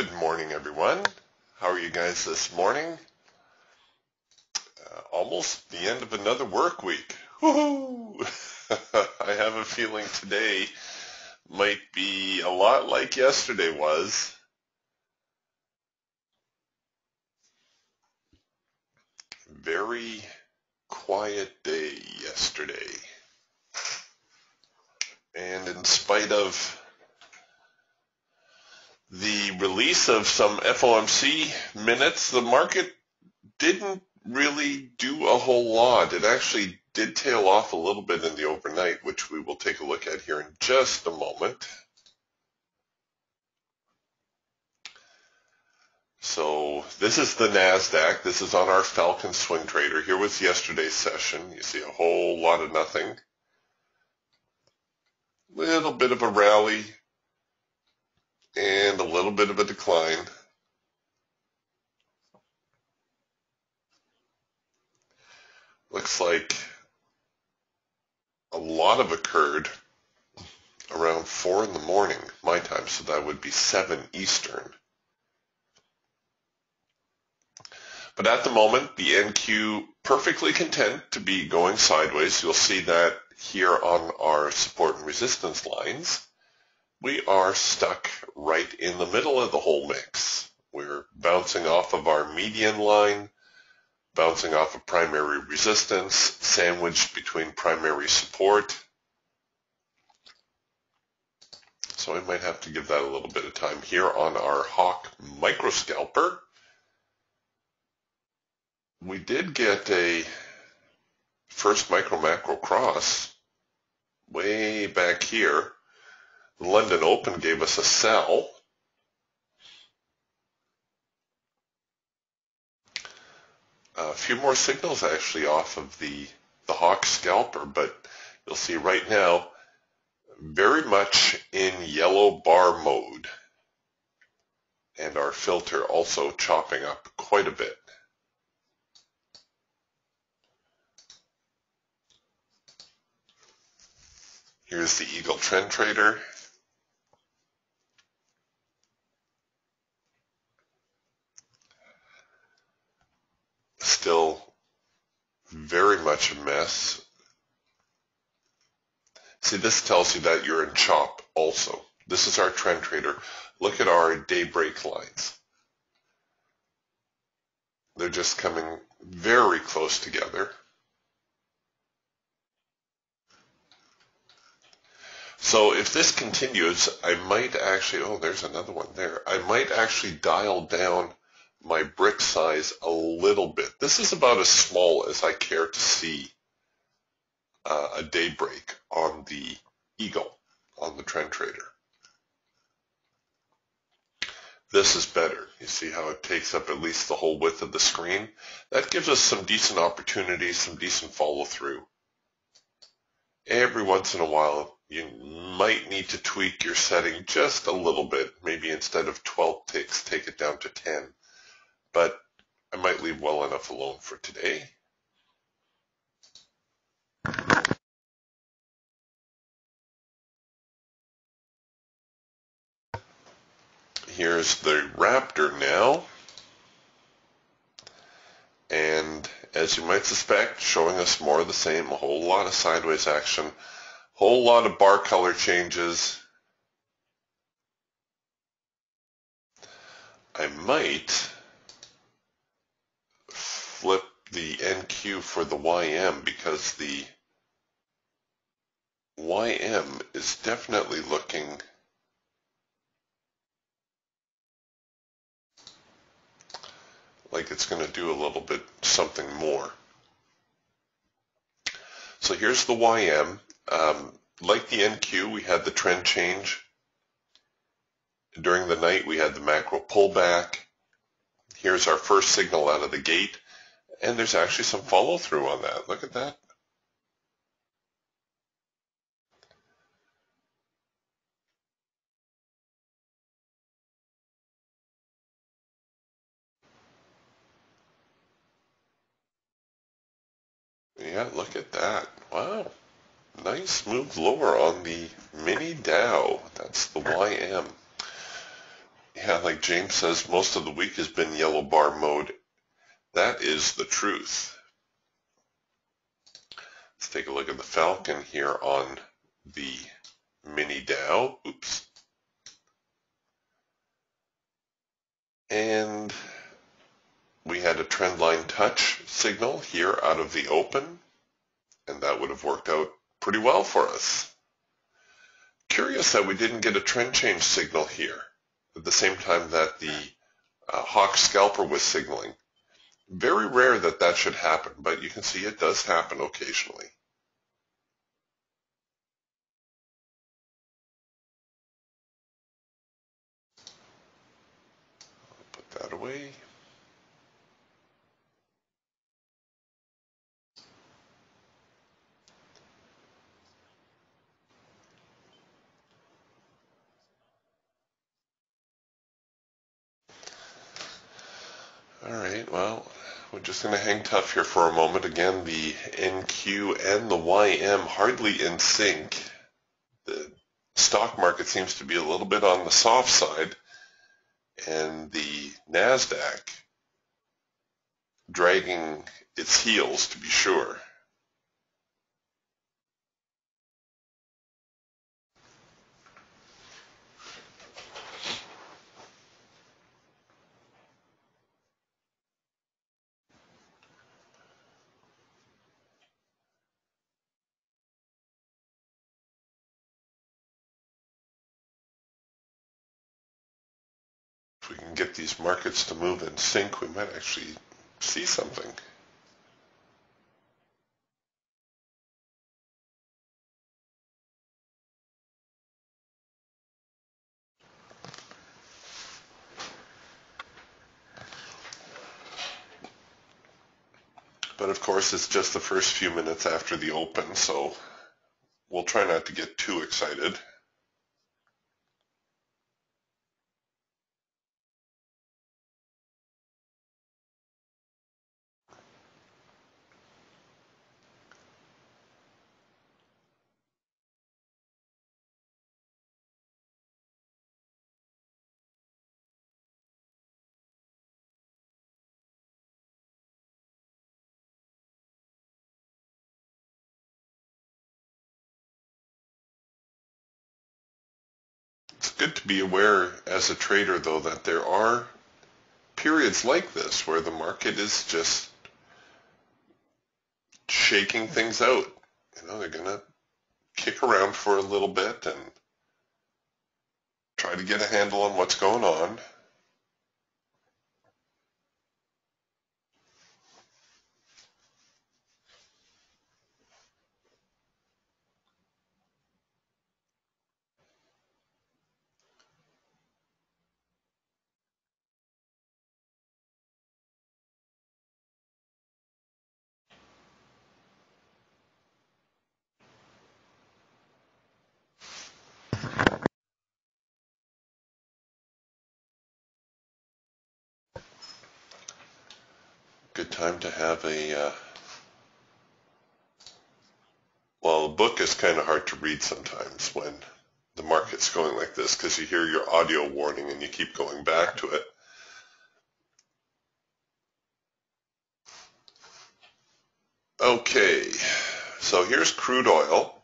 Good morning, everyone. How are you guys this morning? Almost the end of another work week. Woohoo! I have a feeling today might be a lot like yesterday was. Very quiet day yesterday. And in spite of the release of some FOMC minutes, the market didn't really do a whole lot. It actually did tail off a little bit in the overnight, which we will take a look at here in just a moment. So this is the NASDAQ. This is on our Falcon Swing Trader. Here was yesterday's session. You see a whole lot of nothing. Little bit of a rally and a little bit of a decline. Looks like a lot of occurred around 4 in the morning, my time, so that would be 7 Eastern. But at the moment, the NQ perfectly content to be going sideways. You'll see that here on our support and resistance lines. We are stuck right in the middle of the whole mix. We're bouncing off of our median line, bouncing off of primary resistance, sandwiched between primary support. So I might have to give that a little bit of time here on our Hawk micro scalper. We did get a first micro macro cross way back here. The London Open gave us a sell. A few more signals actually off of the Hawk scalper, but you'll see right now very much in yellow bar mode, and our filter also chopping up quite a bit. Here's the Eagle Trend Trader. Still very much a mess. See, this tells you that you're in chop also. This is our Trend Trader. Look at our daybreak lines. They're just coming very close together. So if this continues, I might actually, oh, there's another one there. I might actually dial down my brick size a little bit. This is about as small as I care to see a daybreak on the Eagle, on the Trend Trader. This is better. You see how it takes up at least the whole width of the screen? That gives us some decent opportunities, some decent follow through. Every once in a while, you might need to tweak your setting just a little bit. Maybe instead of 12 ticks, take it down to 10. But I might leave well enough alone for today. Here's the Raptor now. And as you might suspect, showing us more of the same, a whole lot of sideways action, whole lot of bar color changes. I might flip the NQ for the YM because the YM is definitely looking like it's going to do a little bit something more. So here's the YM. Like the NQ, we had the trend change. During the night, we had the macro pullback. Here's our first signal out of the gate, and there's actually some follow through on that. Look at that. Yeah, look at that. Wow. Nice move lower on the mini Dow. That's the YM. Yeah, like James says, most of the week has been yellow bar mode. That is the truth. Let's take a look at the Falcon here on the mini Dow. Oops. And we had a trend line touch signal here out of the open, and that would have worked out pretty well for us. Curious that we didn't get a trend change signal here at the same time that the hawk scalper was signaling. Very rare that that should happen, but you can see it does happen occasionally. Put that away. All right, well, we're just going to hang tough here for a moment. Again, the NQ and the YM hardly in sync. The stock market seems to be a little bit on the soft side, and the NASDAQ dragging its heels, to be sure. If we can get these markets to move in sync, we might actually see something. But of course, it's just the first few minutes after the open, so we'll try not to get too excited. It's good to be aware as a trader, though, that there are periods like this where the market is just shaking things out. You know, they're going to kick around for a little bit and try to get a handle on what's going on. Good time to have a, well, a book is kind of hard to read sometimes when the market's going like this because you hear your audio warning and you keep going back to it. Okay, so here's crude oil.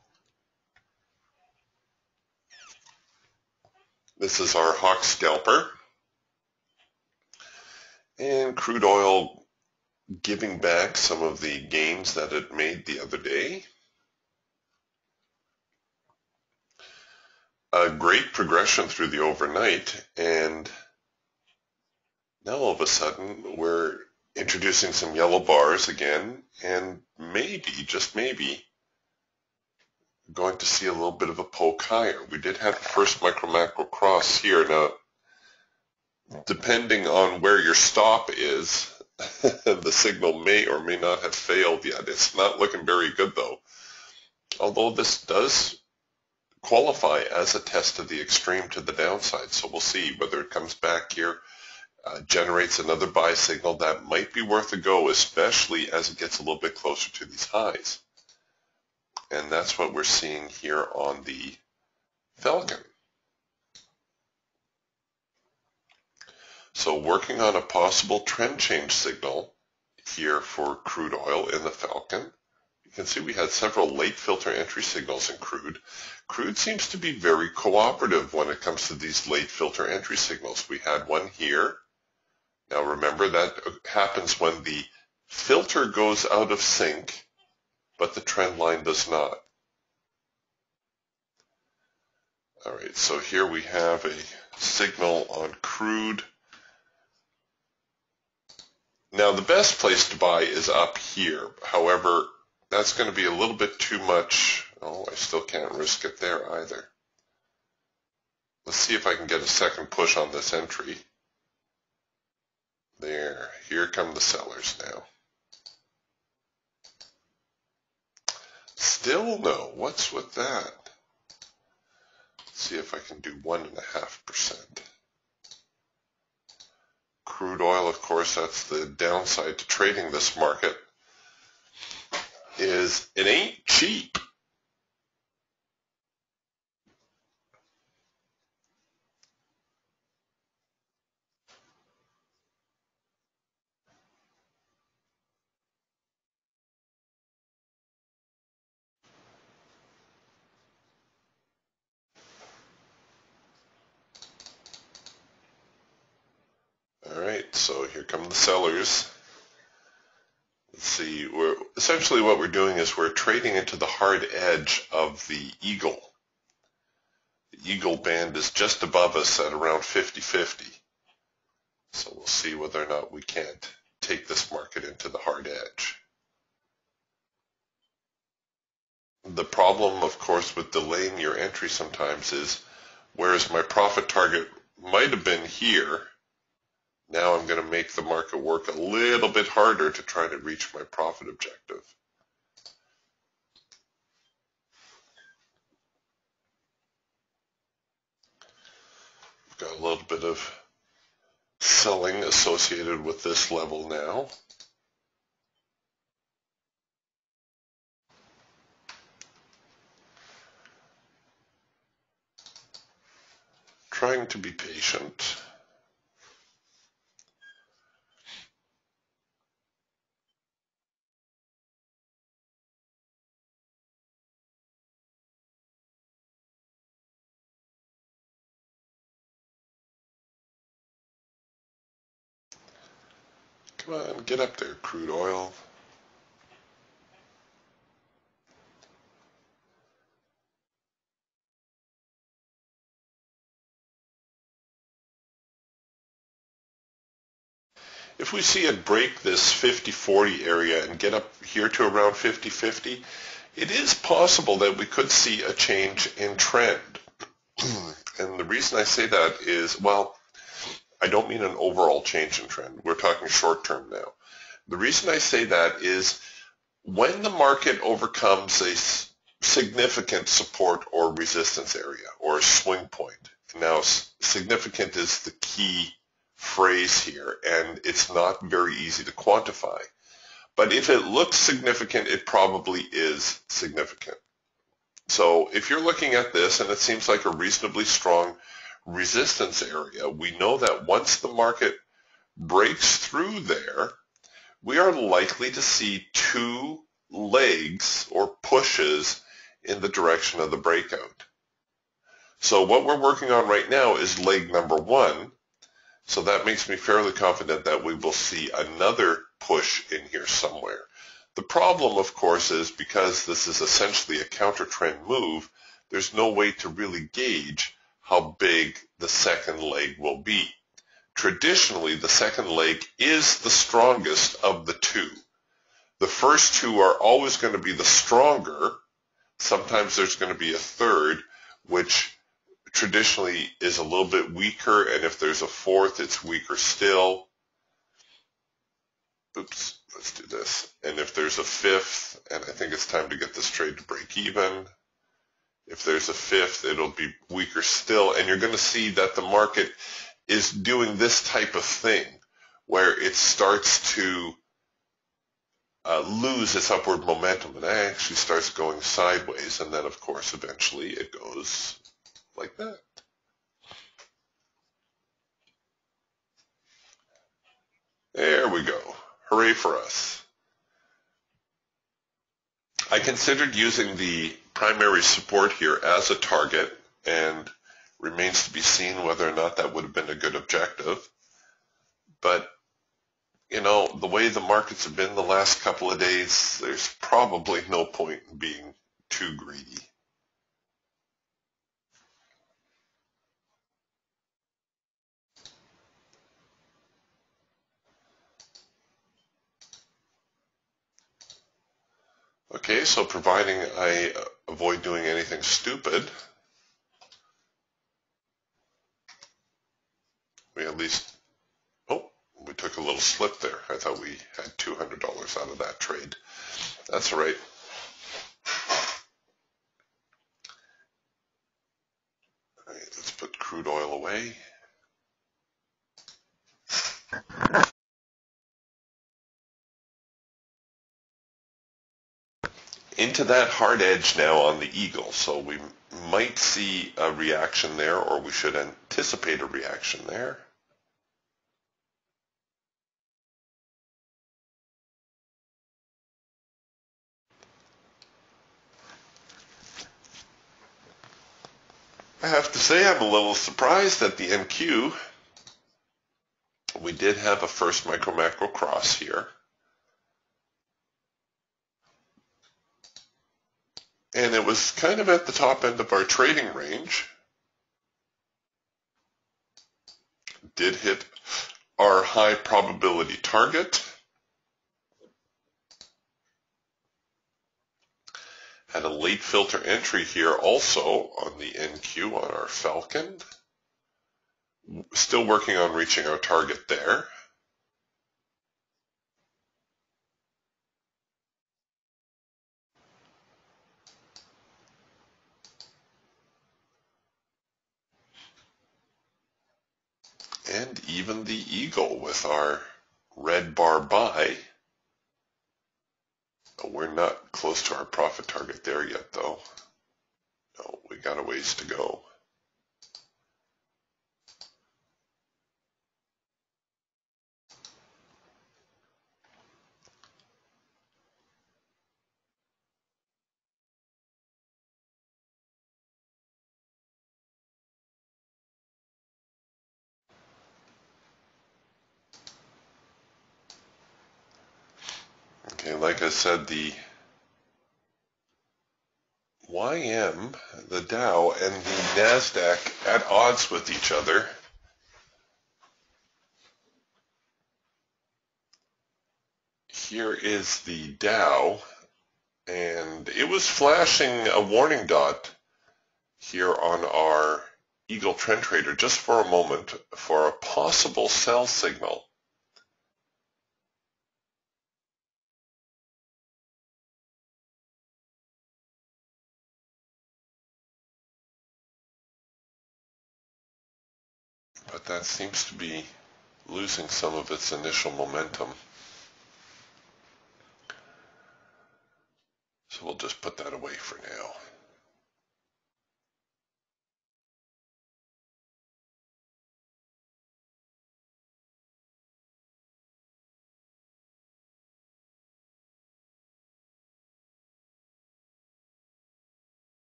This is our hawk scalper. And crude oil giving back some of the gains that it made the other day. A great progression through the overnight, and now all of a sudden we're introducing some yellow bars again, and maybe, just maybe, going to see a little bit of a poke higher. We did have the first micro-macro cross here. Now, depending on where your stop is, the signal may or may not have failed yet. It's not looking very good, though. Although this does qualify as a test of the extreme to the downside. So we'll see whether it comes back here, generates another buy signal. That might be worth a go, especially as it gets a little bit closer to these highs. And that's what we're seeing here on the Falcon. So working on a possible trend change signal here for crude oil in the Falcon. You can see we had several late filter entry signals in crude. Crude seems to be very cooperative when it comes to these late filter entry signals. We had one here. Now remember that happens when the filter goes out of sync, but the trend line does not. All right, so here we have a signal on crude. Now the best place to buy is up here. However, that's going to be a little bit too much. Oh, I still can't risk it there either. Let's see if I can get a second push on this entry. There, here come the sellers now. Still no, what's with that? Let's see if I can do 1.5%. Crude oil, of course, that's the downside to trading this market, is it ain't cheap. All right, so here come the sellers. Let's see, essentially what we're doing is we're trading into the hard edge of the eagle. The eagle band is just above us at around 50-50. So we'll see whether or not we can't take this market into the hard edge. The problem, of course, with delaying your entry sometimes is, whereas my profit target might have been here, now I'm going to make the market work a little bit harder to try to reach my profit objective. We've got a little bit of selling associated with this level now. Trying to be patient. Come on, get up there, crude oil. If we see it break this 50-40 area and get up here to around 50-50, it is possible that we could see a change in trend. And the reason I say that is, well, I don't mean an overall change in trend. We're talking short term now. The reason I say that is when the market overcomes a significant support or resistance area or a swing point. Now, significant is the key phrase here, and it's not very easy to quantify. But if it looks significant, it probably is significant. So if you're looking at this and it seems like a reasonably strong resistance area, we know that once the market breaks through there, we are likely to see two legs or pushes in the direction of the breakout. So what we're working on right now is leg number one. So that makes me fairly confident that we will see another push in here somewhere. The problem, of course, is because this is essentially a counter trend move, there's no way to really gauge how big the second leg will be. Traditionally, the second leg is the strongest of the two. The first two are always going to be the stronger. Sometimes there's going to be a third, which traditionally is a little bit weaker, and if there's a fourth, it's weaker still. Oops, let's do this. And if there's a fifth, and I think it's time to get this trade to break even, if there's a fifth, it'll be weaker still, and you're going to see that the market is doing this type of thing, where it starts to lose its upward momentum, and actually starts going sideways, and then, of course, eventually it goes like that. Hooray for us. I considered using the primary support here as a target, and remains to be seen whether or not that would have been a good objective. But, you know, the way the markets have been the last couple of days, there's probably no point in being too greedy. Okay, so providing I avoid doing anything stupid, we at least, oh, we took a little slip there. I thought we had $200 out of that trade. That's all right. All right, let's put crude oil away. Into that hard edge now on the eagle, so we might see a reaction there, or we should anticipate a reaction there. I have to say I'm a little surprised at the NQ. We did have a first micro-macro cross here. And it was kind of at the top end of our trading range. Did hit our high probability target. Had a late filter entry here also on the NQ on our Falcon. Still working on reaching our target there. And even the eagle with our red bar buy. We're not close to our profit target there yet, though. No, we got a ways to go. Okay, like I said, the YM, the Dow, and the NASDAQ at odds with each other. Here is the Dow, and it was flashing a warning dot here on our Eagle Trend Trader just for a moment for a possible sell signal. But that seems to be losing some of its initial momentum. So we'll just put that away for now.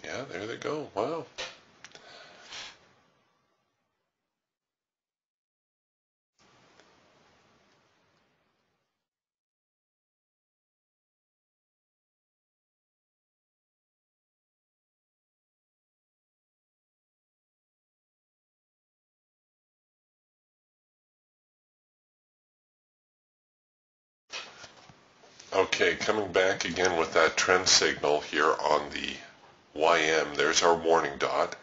Yeah, there they go. Wow. Okay, coming back again with that trend signal here on the YM. There's our warning dot.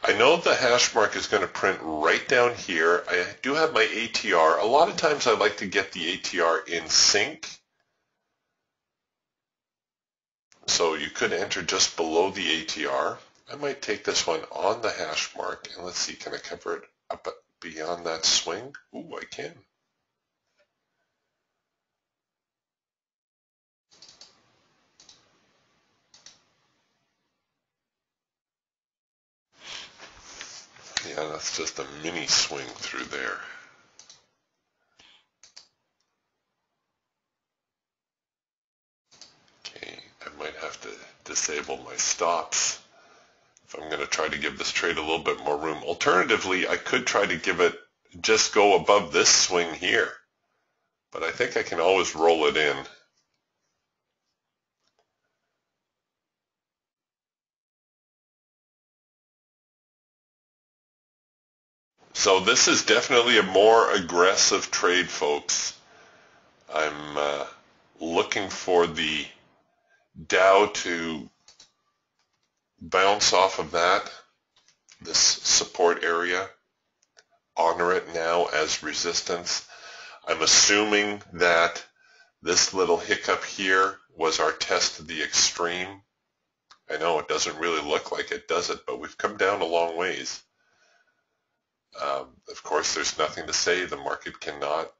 I know the hash mark is going to print right down here. I do have my ATR. A lot of times I like to get the ATR in sync. So you could enter just below the ATR. I might take this one on the hash mark, and let's see, can I cover it up beyond that swing? Ooh, I can. Yeah, that's just a mini swing through there. Okay, I might have to disable my stops if I'm going to try to give this trade a little bit more room. Alternatively, I could try to give it, just go above this swing here. But I think I can always roll it in. So this is definitely a more aggressive trade, folks. I'm looking for the Dow to bounce off of that, this support area, honor it now as resistance. I'm assuming that this little hiccup here was our test of the extreme. I know it doesn't really look like it, does it? But we've come down a long ways. Of course, there's nothing to say the market cannot,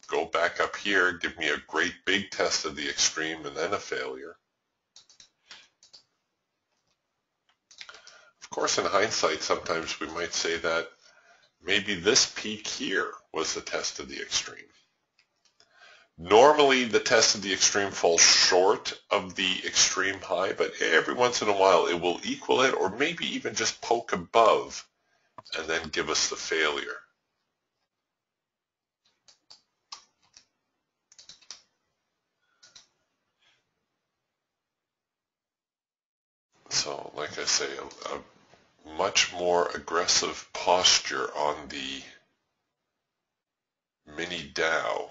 go back up here, give me a great big test of the extreme and then a failure. Of course, in hindsight, sometimes we might say that maybe this peak here was the test of the extreme. Normally, the test of the extreme falls short of the extreme high, but every once in a while it will equal it or maybe even just poke above and then give us the failure. So, like I say, a much more aggressive posture on the mini Dow.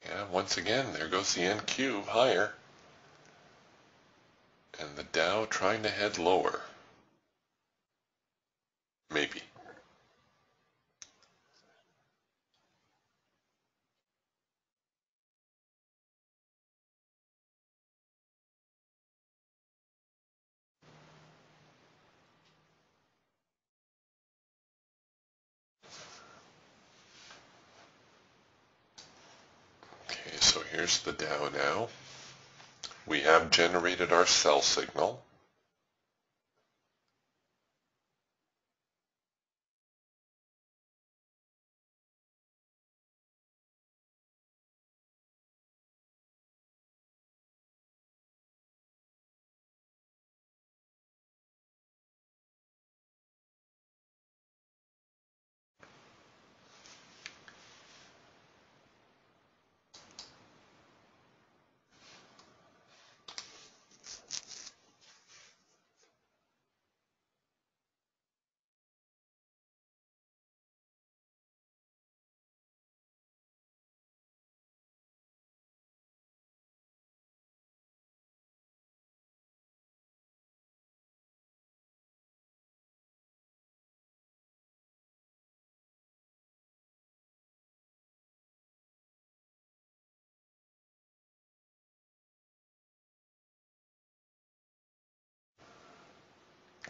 Yeah, once again, there goes the NQ higher. And the Dow trying to head lower. Maybe. Okay, so here's the Dow now. We have generated our sell signal.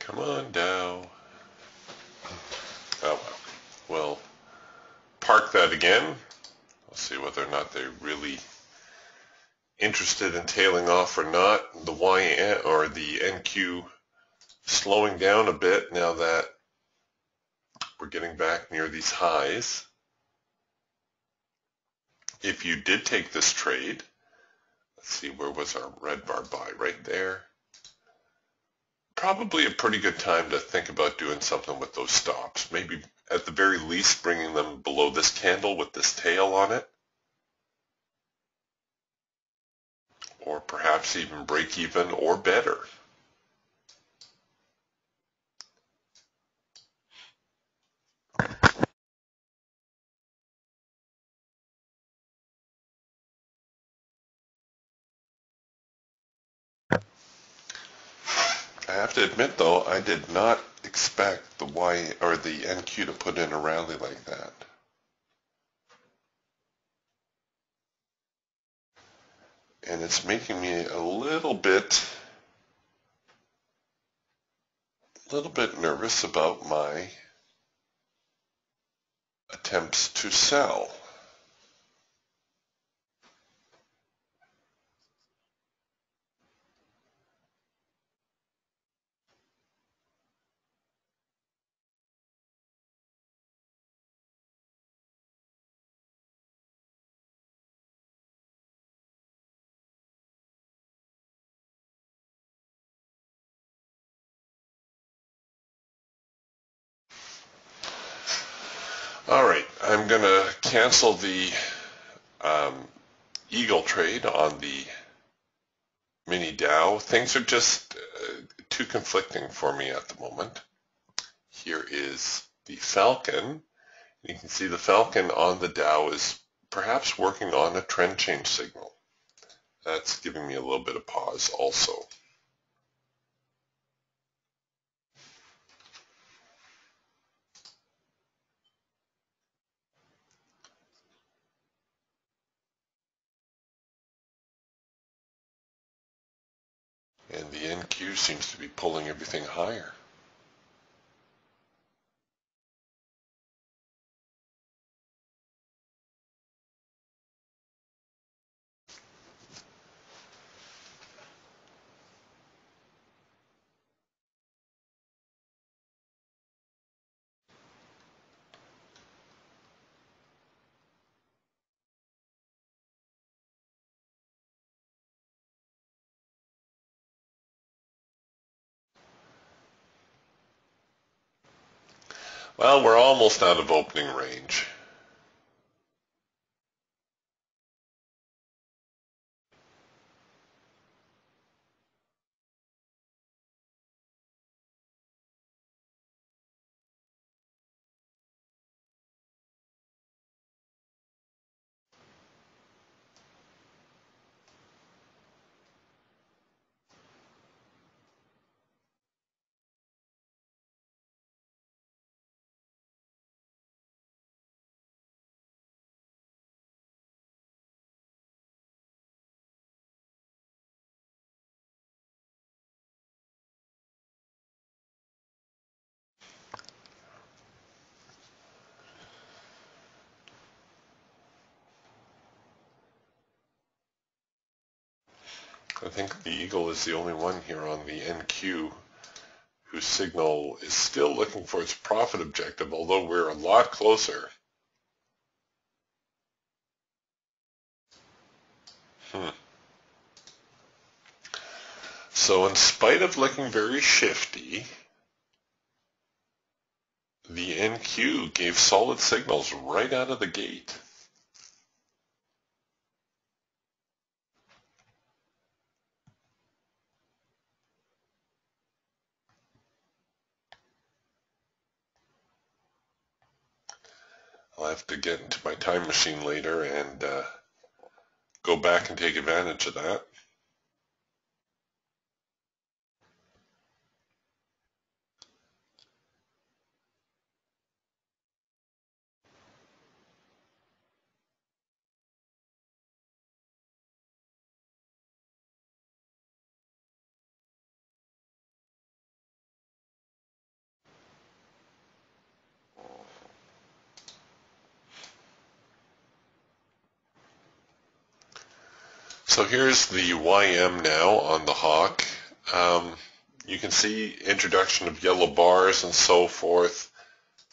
Come on, Dow. Oh, well. We'll park that again. We'll see whether or not they're really interested in tailing off or not. The YN or the NQ slowing down a bit now that we're getting back near these highs. If you did take this trade, let's see, where was our red bar buy? Right there. Probably a pretty good time to think about doing something with those stops. Maybe at the very least bringing them below this candle with this tail on it, or perhaps even break even or better. I have to admit though, I did not expect the Y or the NQ to put in a rally like that. And it's making me a little bit nervous about my attempts to sell. All right, I'm going to cancel the Eagle trade on the mini Dow. Things are just too conflicting for me at the moment. Here is the Falcon. You can see the Falcon on the Dow is perhaps working on a trend change signal. That's giving me a little bit of pause also. And the NQ seems to be pulling everything higher. Well, we're almost out of opening range. I think the Eagle is the only one here on the NQ whose signal is still looking for its profit objective, although we're a lot closer. So in spite of looking very shifty, the NQ gave solid signals right out of the gate. I'll have to get into my time machine later and go back and take advantage of that. So here's the YM now on the Hawk. You can see introduction of yellow bars and so forth,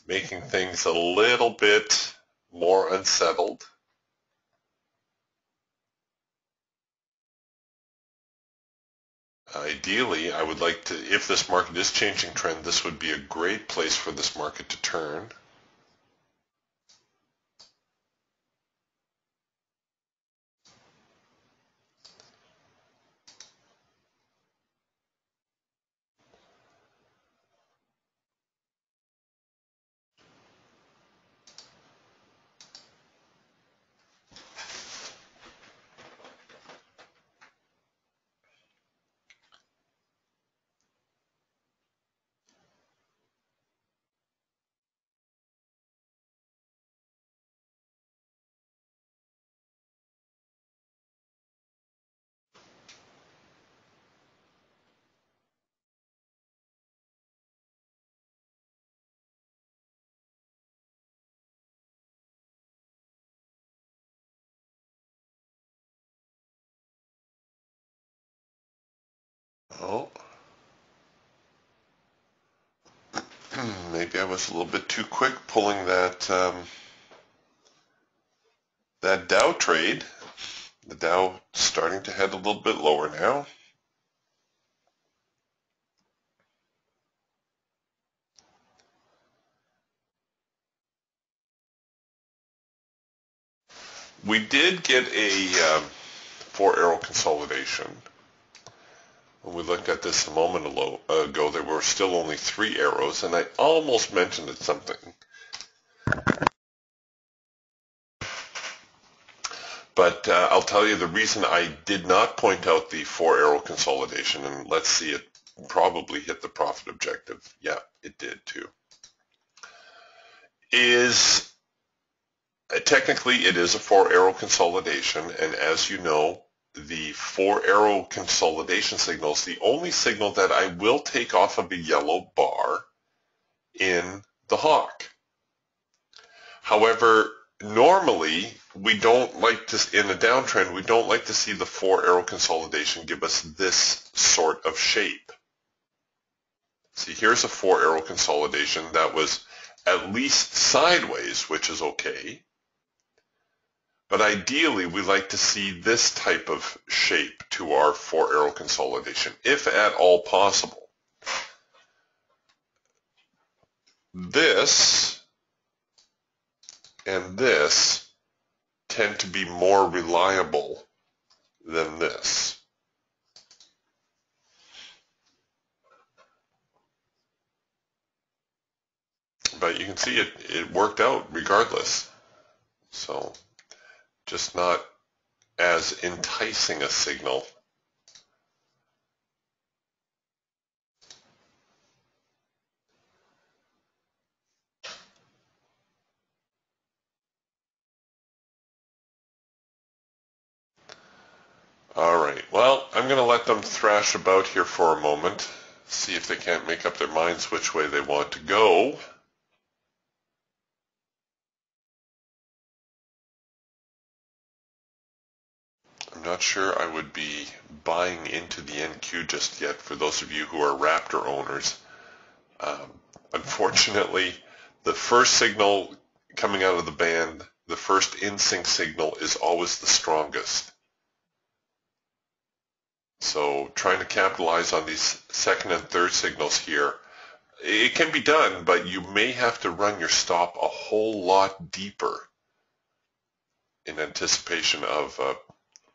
making things a little bit more unsettled. Ideally, I would like to, if this market is changing trend, this would be a great place for this market to turn. Oh, maybe I was a little bit too quick pulling that Dow trade. The Dow starting to head a little bit lower now. We did get a 4-arrow consolidation. When we looked at this a moment ago, there were still only 3 arrows, and I almost mentioned something. But I'll tell you the reason I did not point out the 4-arrow consolidation, and let's see, it probably hit the profit objective. Yeah, it did too. Is technically it is a 4-arrow consolidation, and as you know, the 4-arrow consolidation signal is the only signal that I will take off of a yellow bar in the hawk. However, normally we don't like to, in a downtrend, we don't like to see the 4-arrow consolidation give us this sort of shape. See, here's a 4-arrow consolidation that was at least sideways, which is okay. But ideally, we like to see this type of shape to our 4-arrow consolidation, if at all possible. This and this tend to be more reliable than this. But you can see it worked out regardless. So just not as enticing a signal. All right, well, I'm going to let them thrash about here for a moment, see if they can't make up their minds which way they want to go. I'm not sure I would be buying into the NQ just yet for those of you who are Raptor owners. Unfortunately, the first signal coming out of the band, the first in-sync signal is always the strongest. So trying to capitalize on these second and third signals here, it can be done, but you may have to run your stop a whole lot deeper in anticipation of a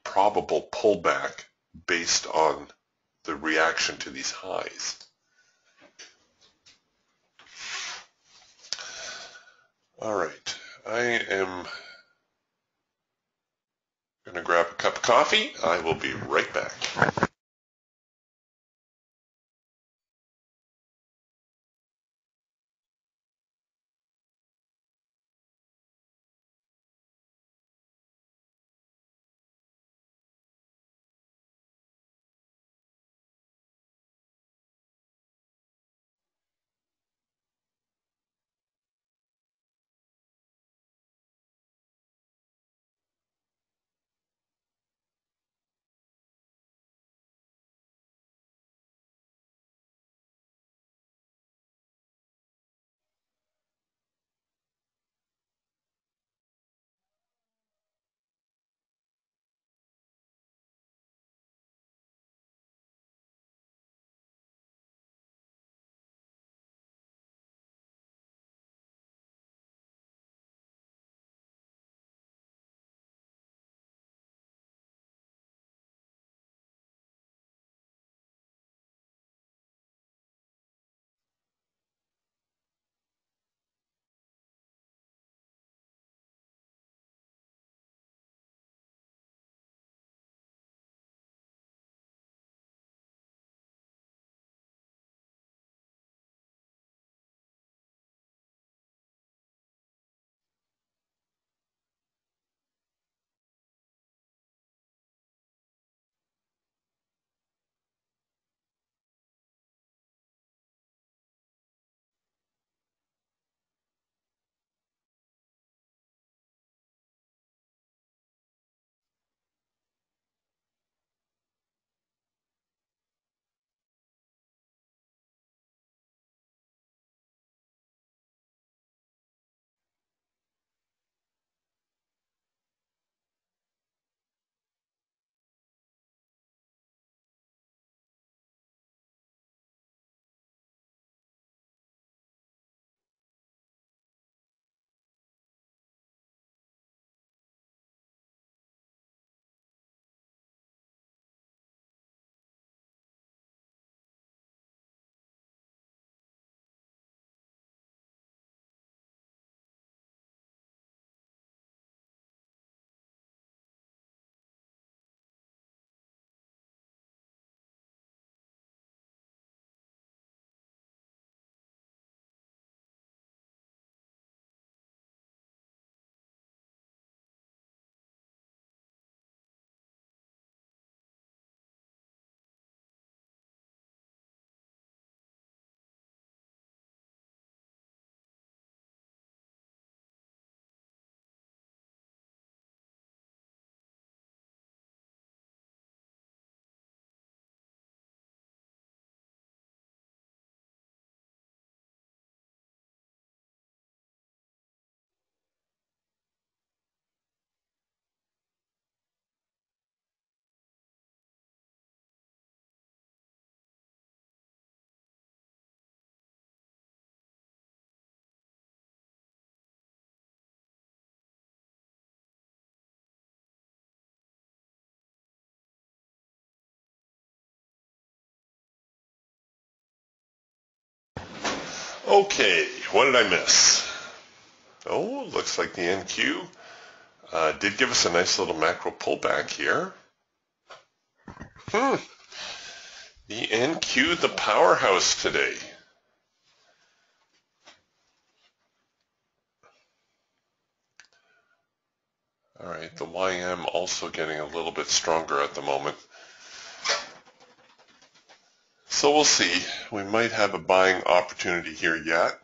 probable pullback based on the reaction to these highs. All right, I am going to grab a cup of coffee. I will be right back. Okay, what did I miss? Oh, looks like the NQ did give us a nice little macro pullback here. The NQ, the powerhouse today. All right, the YM also getting a little bit stronger at the moment. So we'll see. We might have a buying opportunity here yet.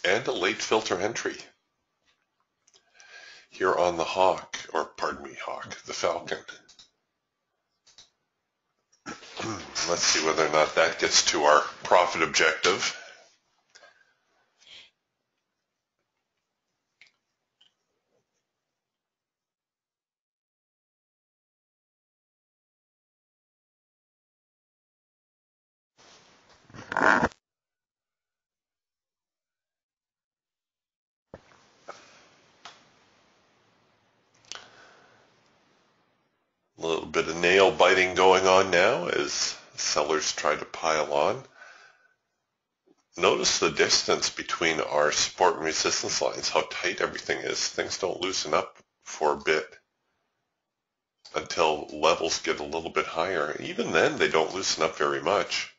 And a late filter entry here on the Hawk, or pardon me, Hawk, the Falcon. Let's see whether or not that gets to our profit objective. A little bit of nail biting going on now as sellers try to pile on. Notice the distance between our support and resistance lines, how tight everything is. Things don't loosen up for a bit until levels get a little bit higher. Even then, they don't loosen up very much.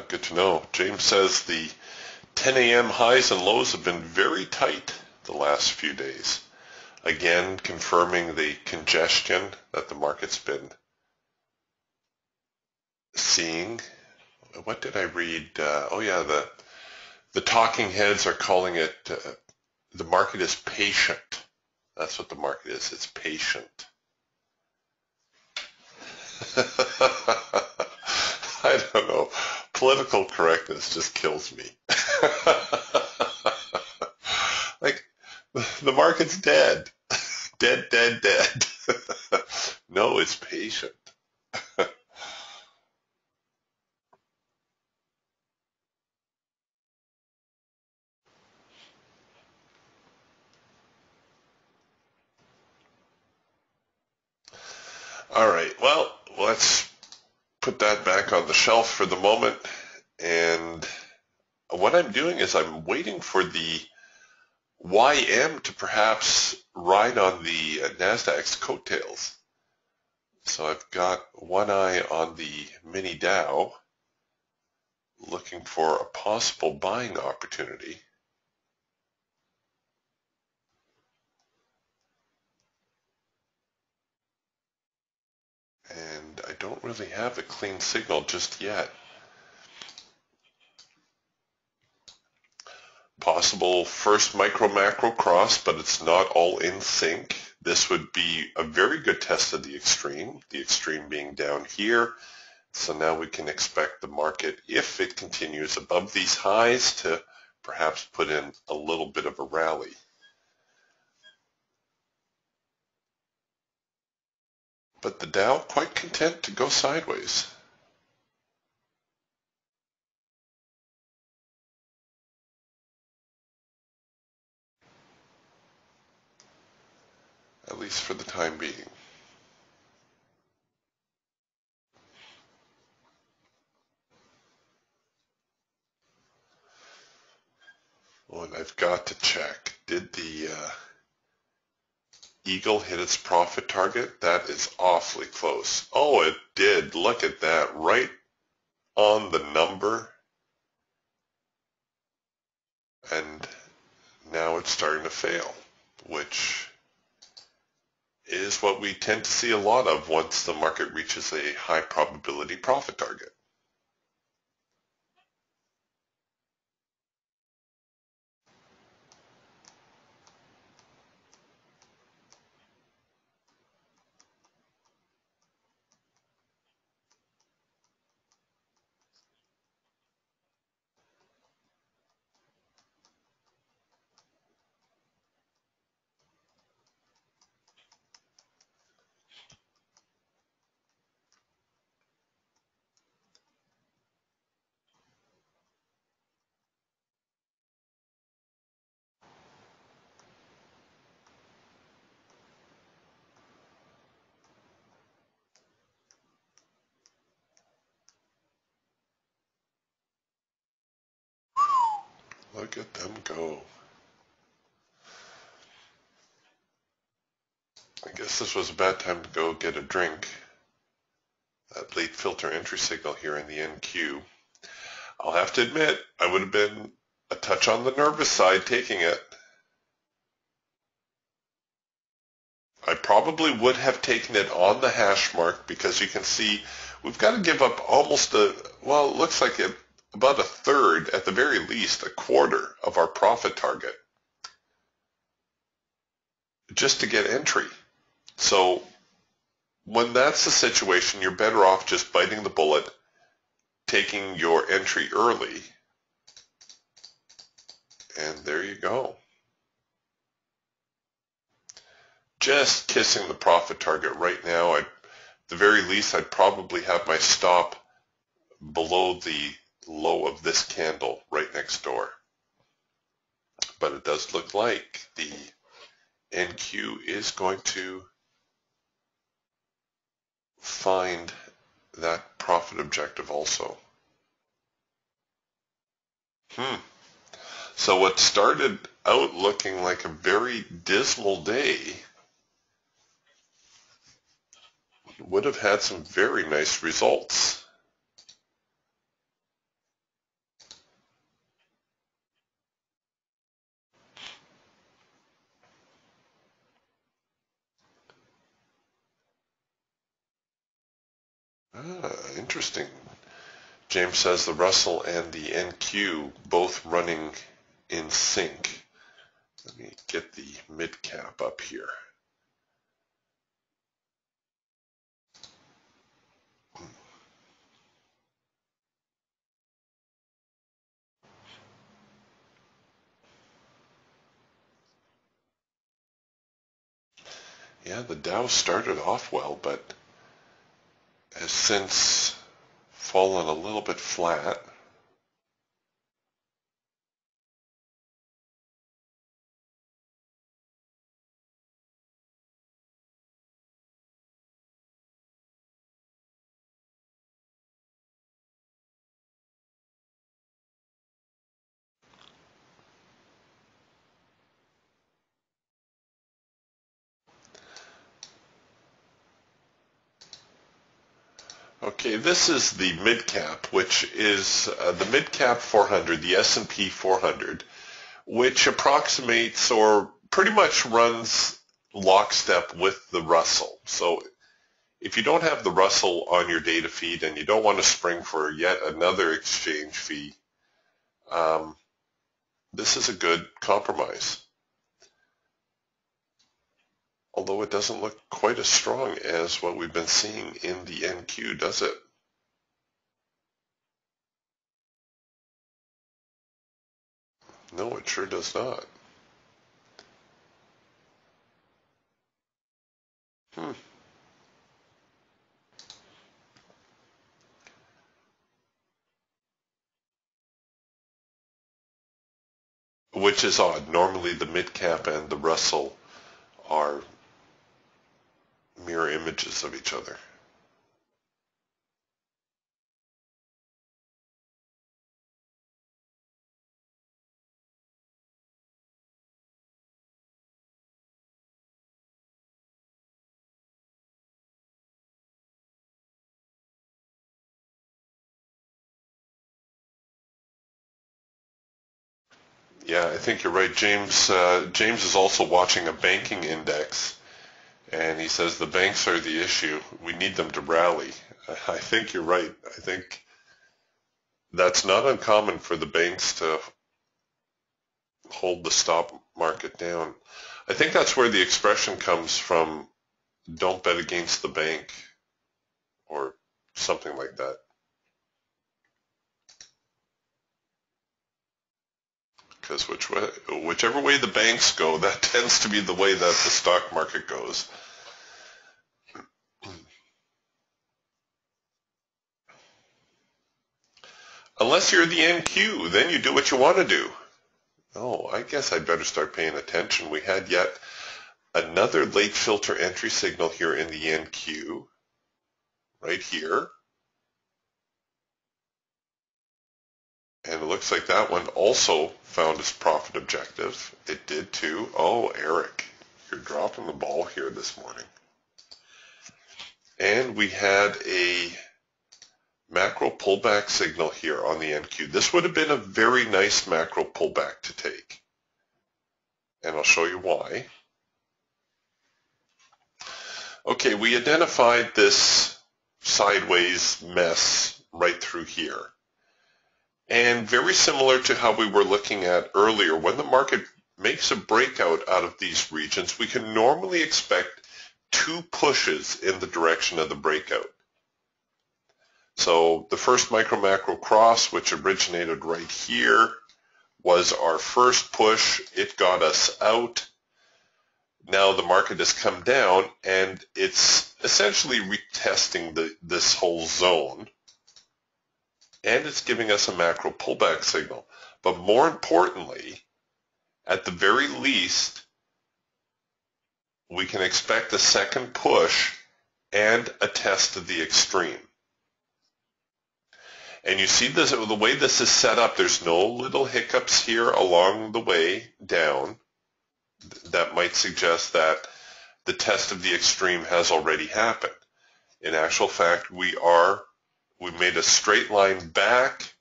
Good to know. James says the 10 a.m. highs and lows have been very tight the last few days. Again, confirming the congestion that the market's been seeing. What did I read? The talking heads are calling it, the market is patient. That's what the market is. It's patient. I don't know. Political correctness just kills me. Like, the market's dead. Dead, dead, dead. No, it's patient. All right, well, let's put that back on the shelf for the moment. And what I'm doing is I'm waiting for the YM to perhaps ride on the NASDAQ's coattails. So I've got one eye on the mini Dow, looking for a possible buying opportunity. And I don't really have a clean signal just yet. Possible first micro-macro cross, but it's not all in sync. This would be a very good test of the extreme being down here. So now we can expect the market, if it continues above these highs, to perhaps put in a little bit of a rally. But the Dow quite content to go sideways. At least for the time being. Oh, and I've got to check. Did the Eagle hit its profit target? That is awfully close. Oh, it did. Look at that. Right on the number. And now it's starting to fail, which is what we tend to see a lot of once the market reaches a high probability profit target. Look at them go. I guess this was a bad time to go get a drink. That late filter entry signal here in the NQ. I'll have to admit, I would have been a touch on the nervous side taking it. I probably would have taken it on the hash mark because you can see we've got to give up almost well, it looks like about a third, at the very least, a quarter of our profit target just to get entry. So when that's the situation, you're better off just biting the bullet, taking your entry early, and there you go. Just kissing the profit target right now. At the very least, I'd probably have my stop below the low of this candle right next door. But it does look like the NQ is going to find that profit objective also. So what started out looking like a very dismal day would have had some very nice results. Interesting. James says the Russell and the NQ both running in sync. Let me get the mid cap up here. Yeah, the Dow started off well, but has since fallen a little bit flat. Okay, this is the mid cap, which is the mid cap 400, the S&P 400, which approximates or pretty much runs lockstep with the Russell. So if you don't have the Russell on your data feed and you don't want to spring for yet another exchange fee, this is a good compromise. Although it doesn't look quite as strong as what we've been seeing in the NQ, does it? No, it sure does not. Which is odd. Normally the mid cap and the Russell are mirror images of each other. Yeah, I think you're right, James. James is also watching a banking index, And he says the banks are the issue. We need them to rally. I think you're right. I think that's not uncommon for the banks to hold the stock market down. I think that's where the expression comes from, don't bet against the bank, or something like that. Because whichever way the banks go, that tends to be the way that the stock market goes. Unless you're the NQ, then you do what you want to do. Oh, I guess I'd better start paying attention. We had yet another late filter entry signal here in the NQ, right here. And it looks like that one also found its profit objective. It did too. Oh, Eric, you're dropping the ball here this morning. And we had a macro pullback signal here on the NQ. This would have been a very nice macro pullback to take. And I'll show you why. Okay, we identified this sideways mess right through here. And very similar to how we were looking at earlier, when the market makes a breakout out of these regions, we can normally expect two pushes in the direction of the breakout. So the first micro-macro cross, which originated right here, was our first push. It got us out. Now the market has come down, and it's essentially retesting this whole zone. And it's giving us a macro pullback signal. But more importantly, at the very least, we can expect a second push and a test of the extreme. And you see this, the way this is set up, there's no little hiccups here along the way down that might suggest that the test of the extreme has already happened. In actual fact, we've made a straight line back,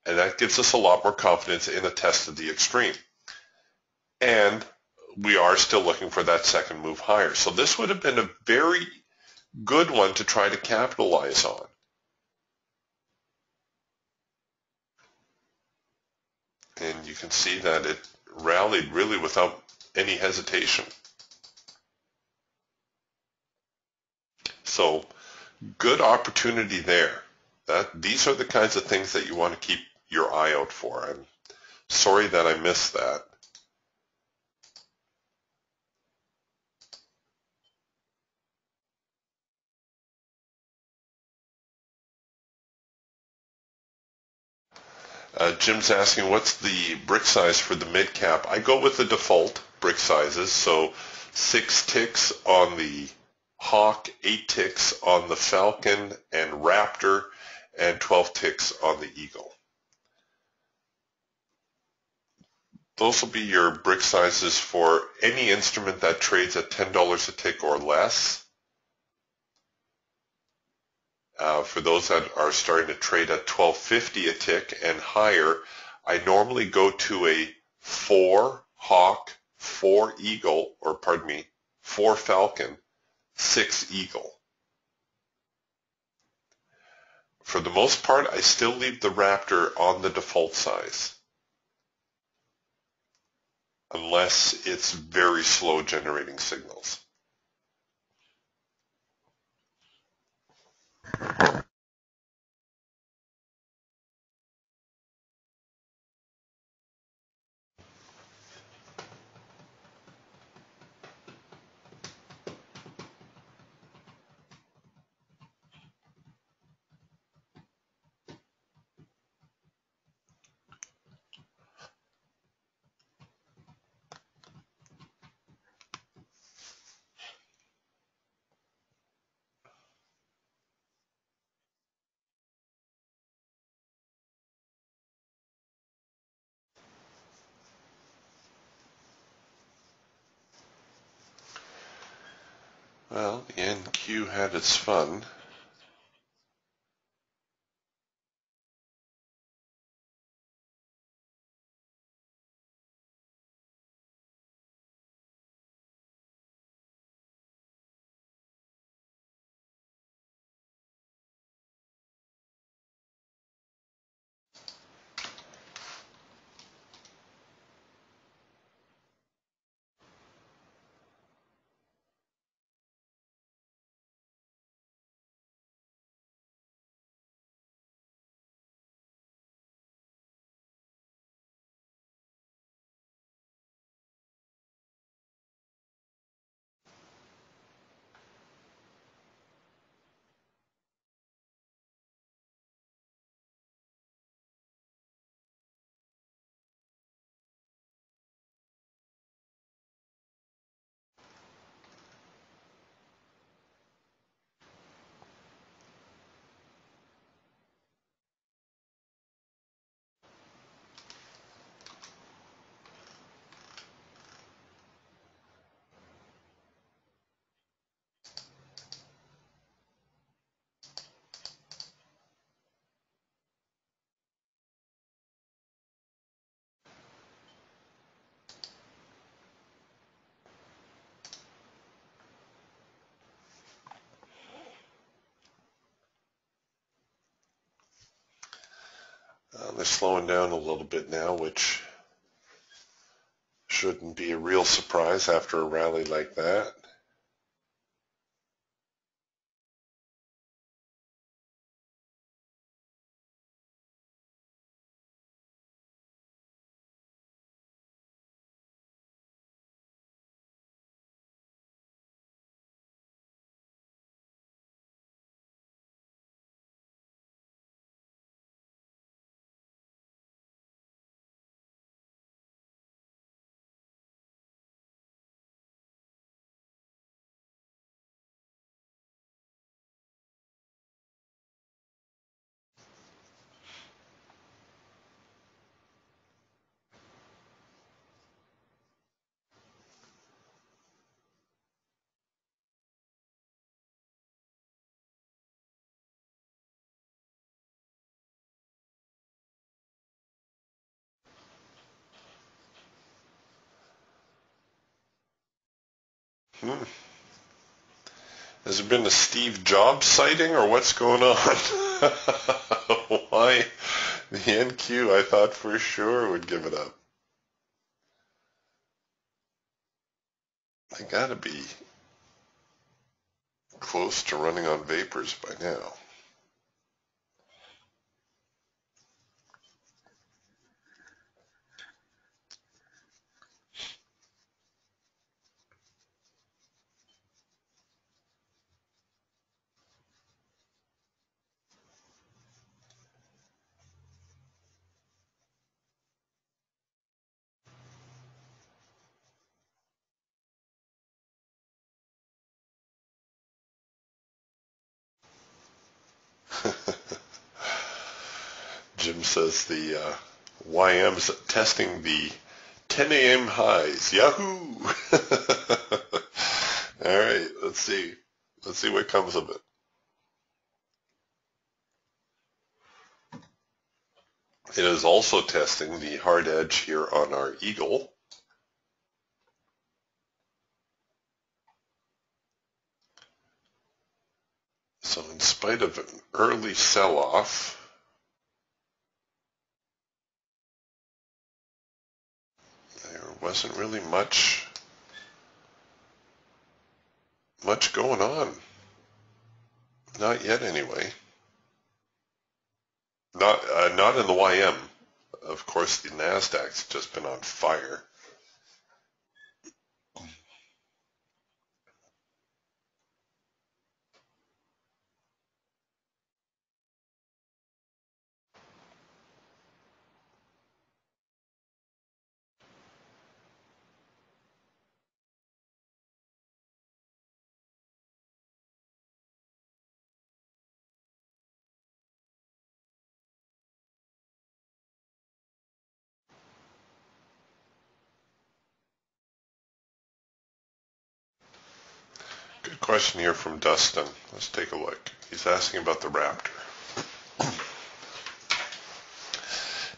and that gives us a lot more confidence in a test of the extreme. And we are still looking for that second move higher. So this would have been a very good one to try to capitalize on. And you can see that it rallied really without any hesitation. So good opportunity there. These are the kinds of things that you want to keep your eye out for. I'm sorry that I missed that. Jim's asking, what's the brick size for the mid cap? I go with the default brick sizes, so 6 ticks on the Hawk, 8 ticks on the Falcon and Raptor, and 12 ticks on the Eagle. Those will be your brick sizes for any instrument that trades at $10 a tick or less. For those that are starting to trade at $12.50 a tick and higher, I normally go to a 4 Hawk, 4 Eagle, or pardon me, 4 Falcon, 6 Eagle. For the most part, I still leave the Raptor on the default size, unless it's very slow generating signals. Well, the NQ had its fun. certainly slowing down a little bit now, which shouldn't be a real surprise after a rally like that. Has it been a Steve Jobs sighting or what's going on? Why the NQ I thought for sure would give it up. They gotta be close to running on vapors by now. Jim says the YM's testing the 10 a.m. highs. Yahoo! All right, let's see. Let's see what comes of it. It is also testing the hard edge here on our eagle. So in spite of an early sell-off, there wasn't really much going on. Not yet, anyway. Not in the YM. Of course, the Nasdaq's just been on fire. Good question here from Dustin. Let's take a look. He's asking about the Raptor.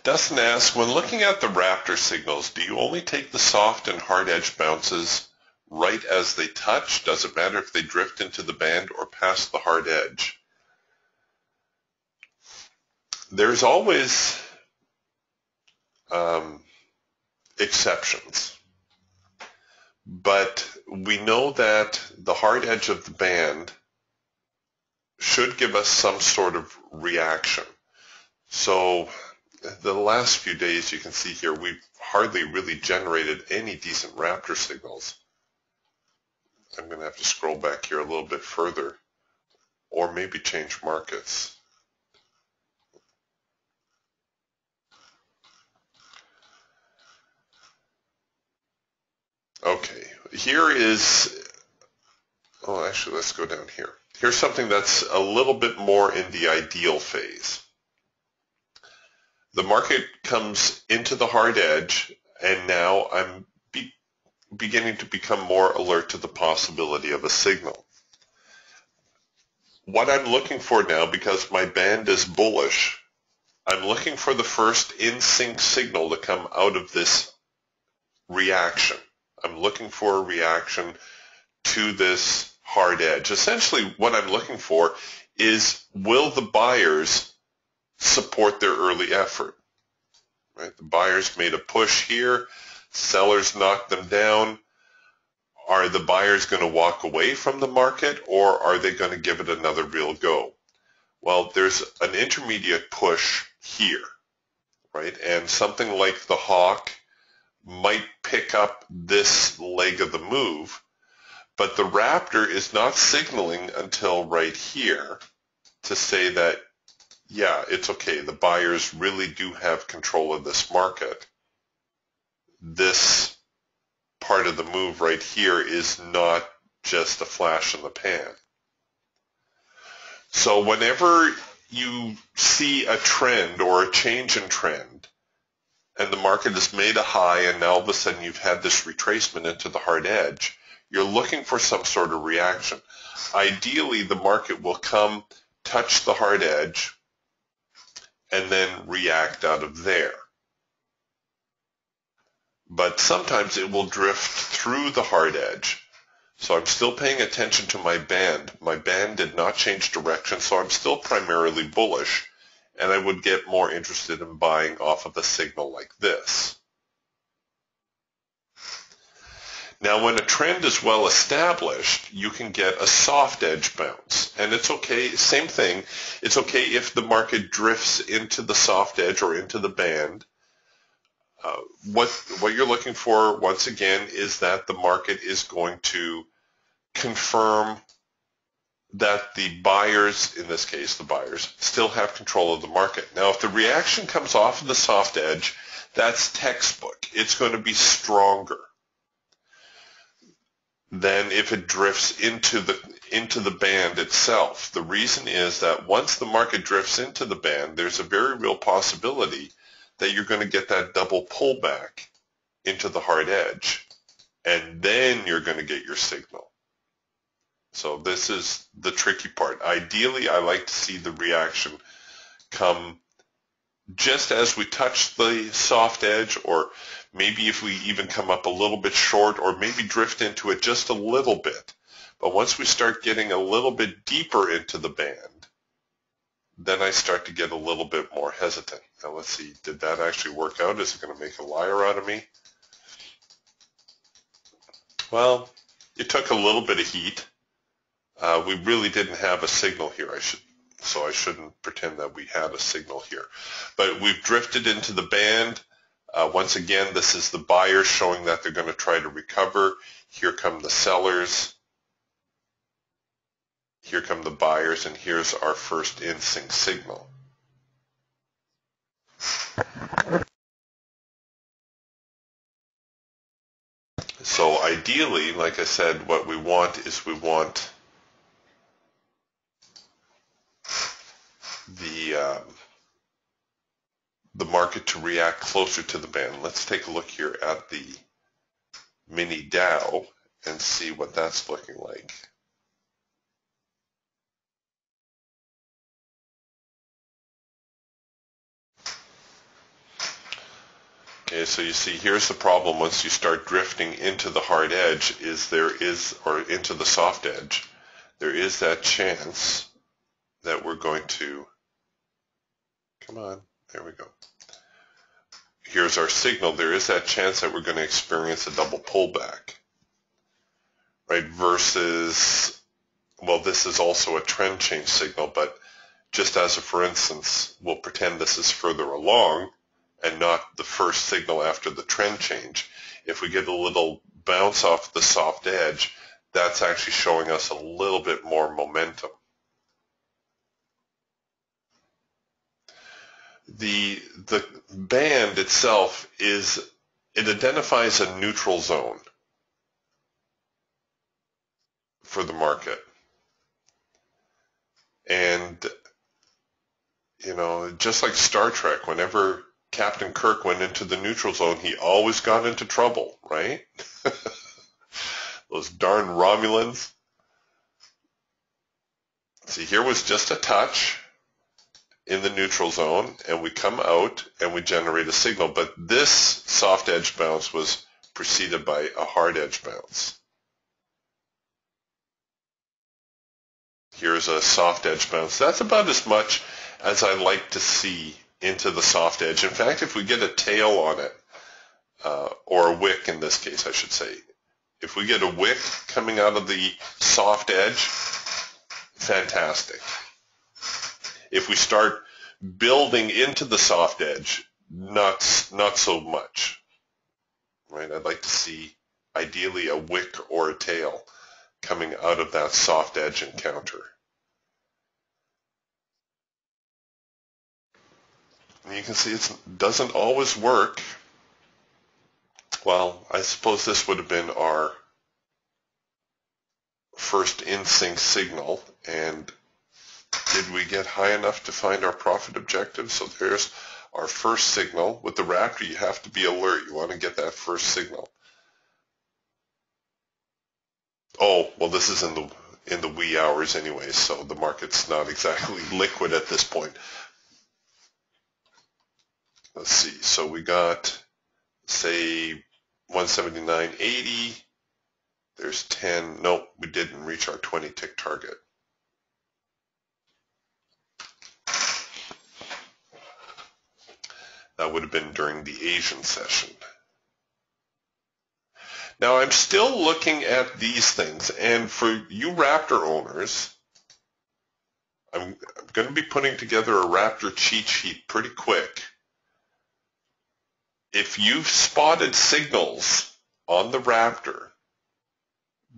Dustin asks, when looking at the Raptor signals, do you only take the soft and hard edge bounces right as they touch? Does it matter if they drift into the band or past the hard edge? There's always exceptions. But we know that the hard edge of the band should give us some sort of reaction. So the last few days, you can see here, we've hardly really generated any decent Raptor signals. I'm going to have to scroll back here a little bit further, or maybe change markets. Okay, here is, oh, actually, let's go down here. Here's something that's a little bit more in the ideal phase. The market comes into the hard edge, and now I'm beginning to become more alert to the possibility of a signal. What I'm looking for now, because my band is bullish, I'm looking for the first in-sync signal to come out of this reaction. I'm looking for a reaction to this hard edge. Essentially, what I'm looking for is, will the buyers support their early effort? right? The buyers made a push here, sellers knocked them down. Are the buyers going to walk away from the market, or are they going to give it another real go? Well, there's an intermediate push here, right? And something like the hawk might pick up this leg of the move, but the raptor is not signaling until right here to say that, yeah, it's okay. The buyers really do have control of this market. This part of the move right here is not just a flash in the pan. So whenever you see a trend or a change in trend, and the market has made a high and now all of a sudden you've had this retracement into the hard edge, you're looking for some sort of reaction. Ideally, the market will come, touch the hard edge, and then react out of there. But sometimes it will drift through the hard edge. So I'm still paying attention to my band. My band did not change direction, so I'm still primarily bullish, and I would get more interested in buying off of a signal like this. Now, when a trend is well established, you can get a soft edge bounce. And it's okay, same thing, it's okay if the market drifts into the soft edge or into the band. What you're looking for, once again, is that the market is going to confirm that the buyers, in this case the buyers, still have control of the market. Now, if the reaction comes off of the soft edge, that's textbook. It's going to be stronger than if it drifts into the band itself. The reason is that once the market drifts into the band, there's a very real possibility that you're going to get that double pullback into the hard edge, and then you're going to get your signal. So this is the tricky part. Ideally, I like to see the reaction come just as we touch the soft edge, or maybe if we even come up a little bit short, or maybe drift into it just a little bit. But once we start getting a little bit deeper into the band, then I start to get a little bit more hesitant. Now let's see, did that actually work out? Is it going to make a liar out of me? Well, it took a little bit of heat. We really didn't have a signal here, so I shouldn't pretend that we had a signal here. But we've drifted into the band. Once again, this is the buyers showing that they're going to try to recover. Here come the sellers. Here come the buyers, and here's our first in-sync signal. So ideally, like I said, what we want is we want the market to react closer to the band. Let's take a look here at the mini Dow and see what that's looking like. Okay, so you see here's the problem once you start drifting into the hard edge or into the soft edge, there is that chance that we're going to, come on, there we go. Here's our signal. There is that chance that we're going to experience a double pullback, right? Versus, well, this is also a trend change signal, but just as a for instance, we'll pretend this is further along and not the first signal after the trend change. If we get a little bounce off the soft edge, that's actually showing us a little bit more momentum. The band itself it identifies a neutral zone for the market. And, you know, just like Star Trek, whenever Captain Kirk went into the neutral zone, he always got into trouble, right? Those darn Romulans. See, here was just a touch in the neutral zone, and we come out and we generate a signal. But this soft edge bounce was preceded by a hard edge bounce. Here's a soft edge bounce. That's about as much as I like to see into the soft edge. In fact, if we get a tail on it, or a wick in this case, I should say, if we get a wick coming out of the soft edge, fantastic. If we start building into the soft edge, not so much. Right? I'd like to see ideally a wick or a tail coming out of that soft edge encounter. And you can see it doesn't always work. Well, I suppose this would have been our first in-sync signal, and did we get high enough to find our profit objective? So there's our first signal. With the Raptor, you have to be alert. You want to get that first signal. Oh, well, this is in the wee hours anyway, so the market's not exactly liquid at this point. Let's see. So we got, say, 179.80. There's 10. Nope, we didn't reach our 20 tick target. That would have been during the Asian session. Now I'm still looking at these things, and for you Raptor owners, I'm going to be putting together a Raptor cheat sheet pretty quick. If you've spotted signals on the Raptor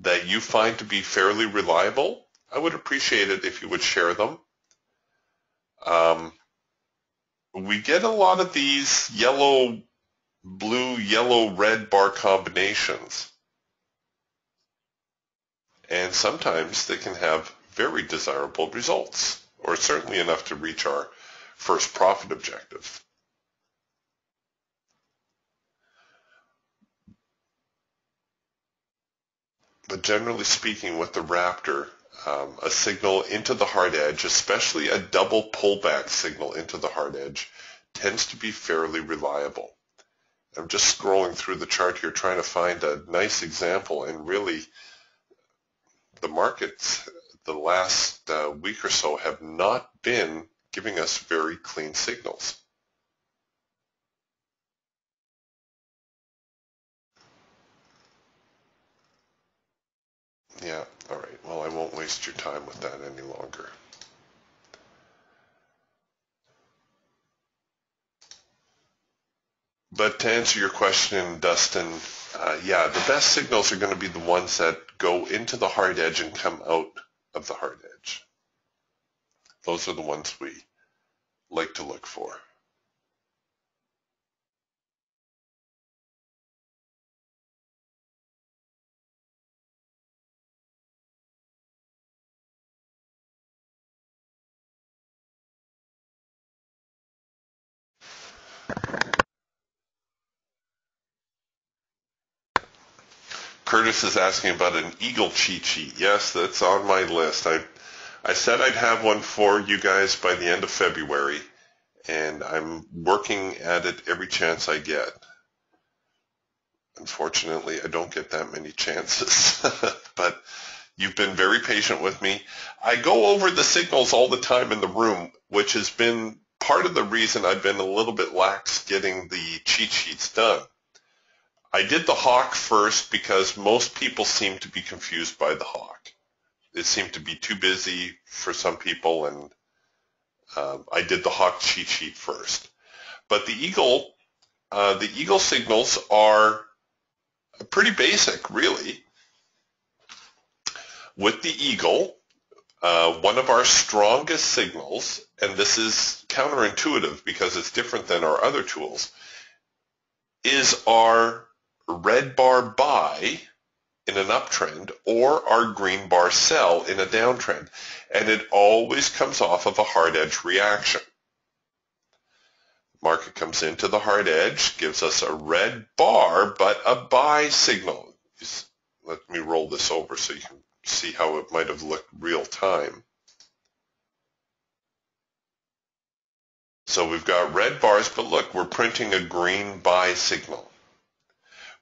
that you find to be fairly reliable, I would appreciate it if you would share them. We get a lot of these yellow, blue, yellow, red bar combinations, and sometimes they can have very desirable results, or certainly enough to reach our first profit objective. But generally speaking, with the Raptor, a signal into the hard edge, especially a double pullback signal into the hard edge, tends to be fairly reliable. I'm just scrolling through the chart here trying to find a nice example, and really the markets the last week or so have not been giving us very clean signals. Yeah, all right. Well, I won't waste your time with that any longer. But to answer your question, Dustin, yeah, the best signals are going to be the ones that go into the hard edge and come out of the hard edge. Those are the ones we like to look for. Curtis is asking about an Eagle cheat sheet. Yes, that's on my list. I said I'd have one for you guys by the end of February, and I'm working at it every chance I get. Unfortunately, I don't get that many chances, but you've been very patient with me. I go over the signals all the time in the room, which has been part of the reason I've been a little bit lax getting the cheat sheets done. I did the hawk first because most people seem to be confused by the hawk. It seemed to be too busy for some people, and I did the hawk cheat sheet first. But the eagle signals are pretty basic, really. With the eagle, one of our strongest signals, and this is counterintuitive because it's different than our other tools, is our red bar buy in an uptrend or our green bar sell in a downtrend. And it always comes off of a hard edge reaction. Market comes into the hard edge, gives us a red bar, but a buy signal. Let me roll this over so you can see how it might have looked real time. So we've got red bars, but look, we're printing a green buy signal.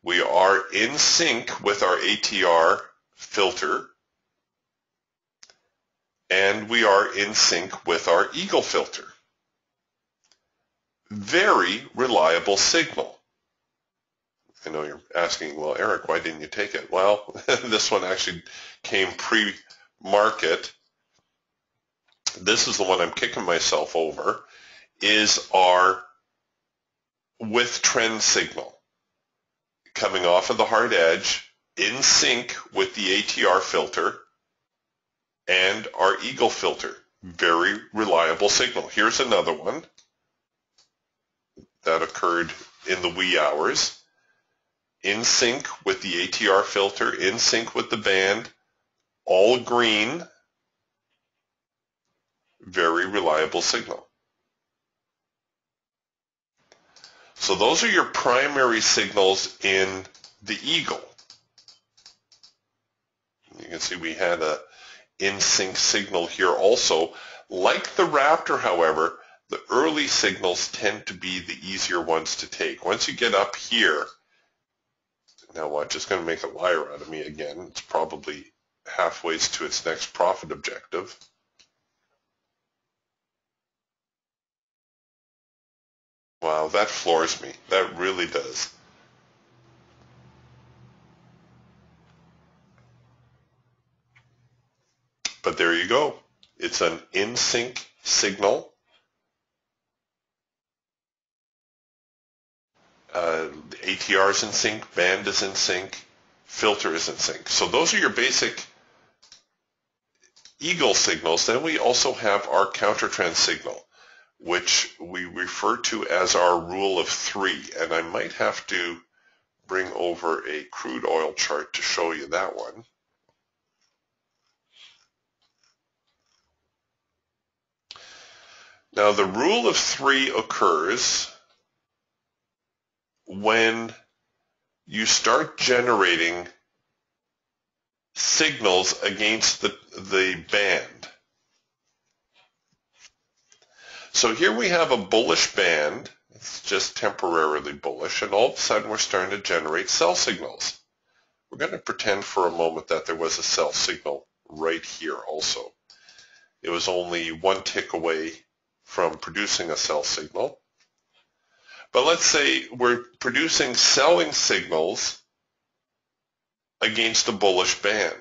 We are in sync with our ATR filter, and we are in sync with our Eagle filter. very reliable signal. I know you're asking, well, Eric, why didn't you take it? Well, this one actually came pre-market. This is the one I'm kicking myself over, is our with trend signal coming off of the hard edge in sync with the ATR filter and our Eagle filter. Very reliable signal. Here's another one that occurred in the wee hours. In sync with the ATR filter, in sync with the band, all green, very reliable signal. So those are your primary signals in the Eagle. You can see we had a in-sync signal here also. Like the Raptor, however, the early signals tend to be the easier ones to take. Once you get up here, now watch, it's going to make a liar out of me again. It's probably halfway to its next profit objective. Wow, that floors me. That really does. But there you go. It's an in-sync signal. The ATR is in sync, band is in sync, filter is in sync. So those are your basic Eagle signals. Then we also have our counter-trend signal, which we refer to as our rule of three. And I might have to bring over a crude oil chart to show you that one. Now the rule of three occurs when you start generating signals against the band. So here we have a bullish band. It's just temporarily bullish, and all of a sudden we're starting to generate sell signals. We're going to pretend for a moment that there was a sell signal right here also. It was only one tick away from producing a sell signal. But let's say we're producing selling signals against a bullish band.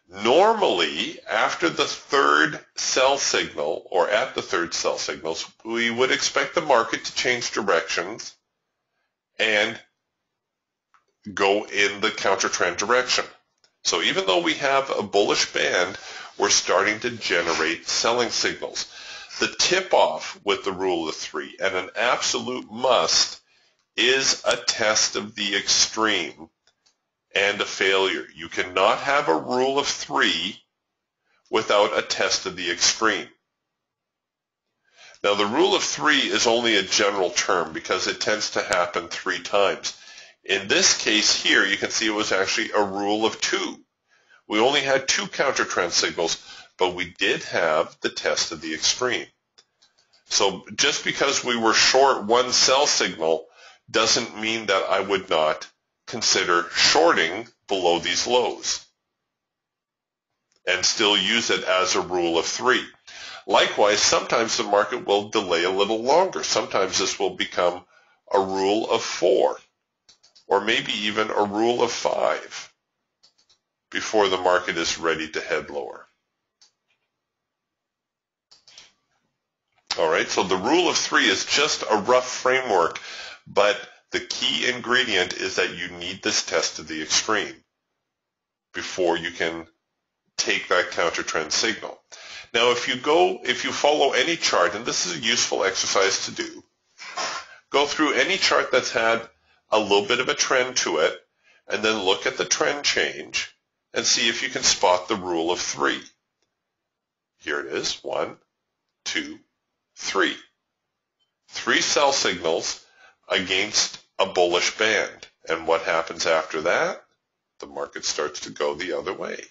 Normally, after the third sell signal, or at the third sell signals, we would expect the market to change directions and go in the counter-trend direction. So even though we have a bullish band, we're starting to generate selling signals. The tip-off with the rule of three, and an absolute must, is a test of the extreme and a failure. You cannot have a rule of three without a test of the extreme. Now the rule of three is only a general term because it tends to happen 3 times. In this case here, you can see it was actually a rule of 2. We only had 2 counter-trend signals, but we did have the test of the extreme. So just because we were short one sell signal doesn't mean that I would not consider shorting below these lows and still use it as a rule of 3. Likewise, sometimes the market will delay a little longer. Sometimes this will become a rule of 4 or maybe even a rule of 5 before the market is ready to head lower. All right, so the rule of 3 is just a rough framework, but the key ingredient is that you need this test of the extreme before you can take that counter-trend signal. Now, if you follow any chart, and this is a useful exercise to do, go through any chart that's had a little bit of a trend to it, and then look at the trend change and see if you can spot the rule of 3. Here it is, 1, 2, 3. 3 sell signals against a bullish band. And what happens after that? The market starts to go the other way.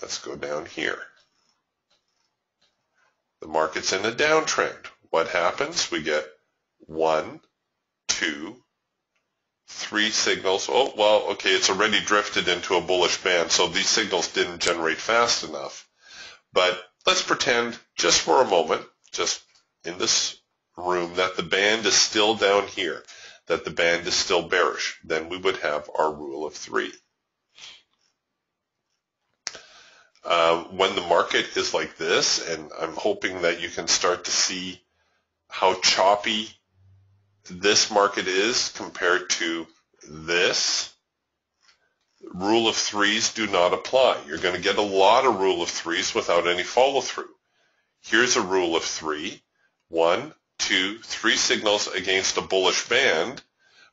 Let's go down here. The market's in a downtrend. What happens? We get 1, 2, 3 signals. Oh, well, okay, it's already drifted into a bullish band, so these signals didn't generate fast enough. But let's pretend just for a moment, just in this room, that the band is still down here, that the band is still bearish. Then we would have our rule of 3. When the market is like this, and I'm hoping that you can start to see how choppy this market is compared to this, rule of 3s do not apply. You're going to get a lot of rule of 3s without any follow through. Here's a rule of 3. 1, 2, 3 signals against a bullish band,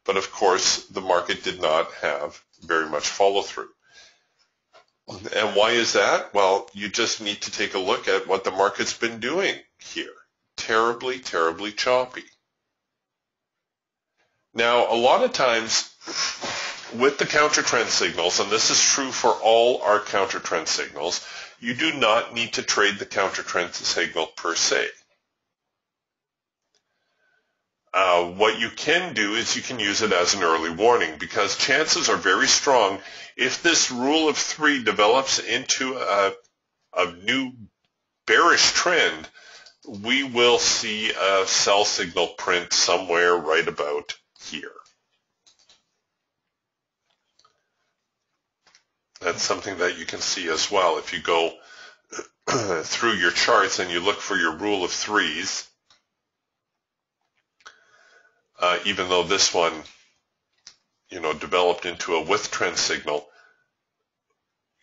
but of course the market did not have very much follow through. And why is that? Well, you just need to take a look at what the market's been doing here. Terribly, terribly choppy. Now, a lot of times with the counter trend signals, and this is true for all our counter trend signals, you do not need to trade the counter trend signal per se. What you can do is you can use it as an early warning, because chances are very strong if this rule of 3 develops into a new bearish trend, we will see a sell signal print somewhere right about here. That's something that you can see as well. If you go through your charts and you look for your rule of 3s, even though this one, developed into a with trend signal,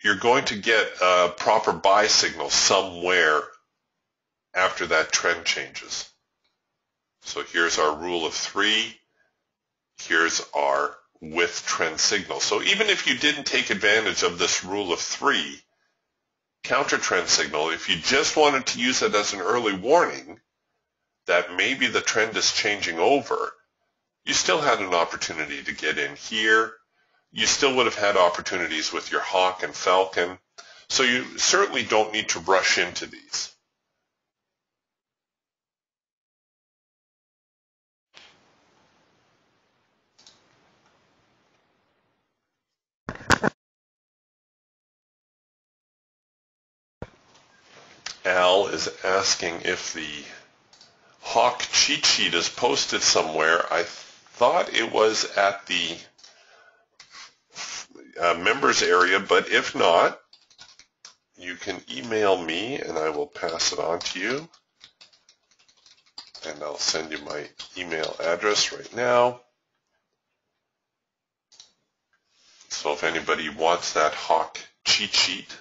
you're going to get a proper buy signal somewhere after that trend changes. So here's our rule of 3. Here's our with trend signal. So even if you didn't take advantage of this rule of 3 counter trend signal, if you just wanted to use it as an early warning that maybe the trend is changing over, you still had an opportunity to get in here. You still would have had opportunities with your Hawk and Falcon. So you certainly don't need to rush into these. Al is asking if the Hawk cheat sheet is posted somewhere. I thought it was at the members area, but if not, you can email me and I will pass it on to you. And I'll send you my email address right now. So if anybody wants that Hawk cheat sheet,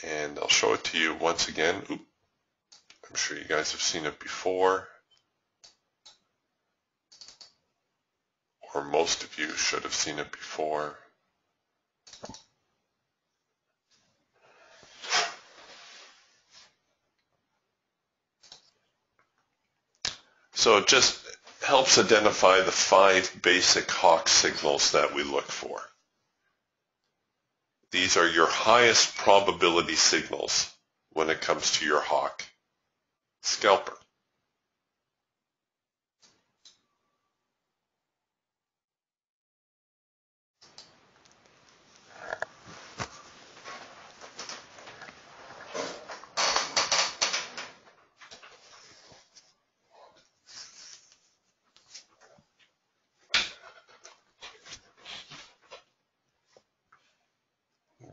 and I'll show it to you once again. I'm sure you guys have seen it before, or most of you should have seen it before. So it just helps identify the 5 basic Hawk signals that we look for. These are your highest probability signals when it comes to your Hawk scalper.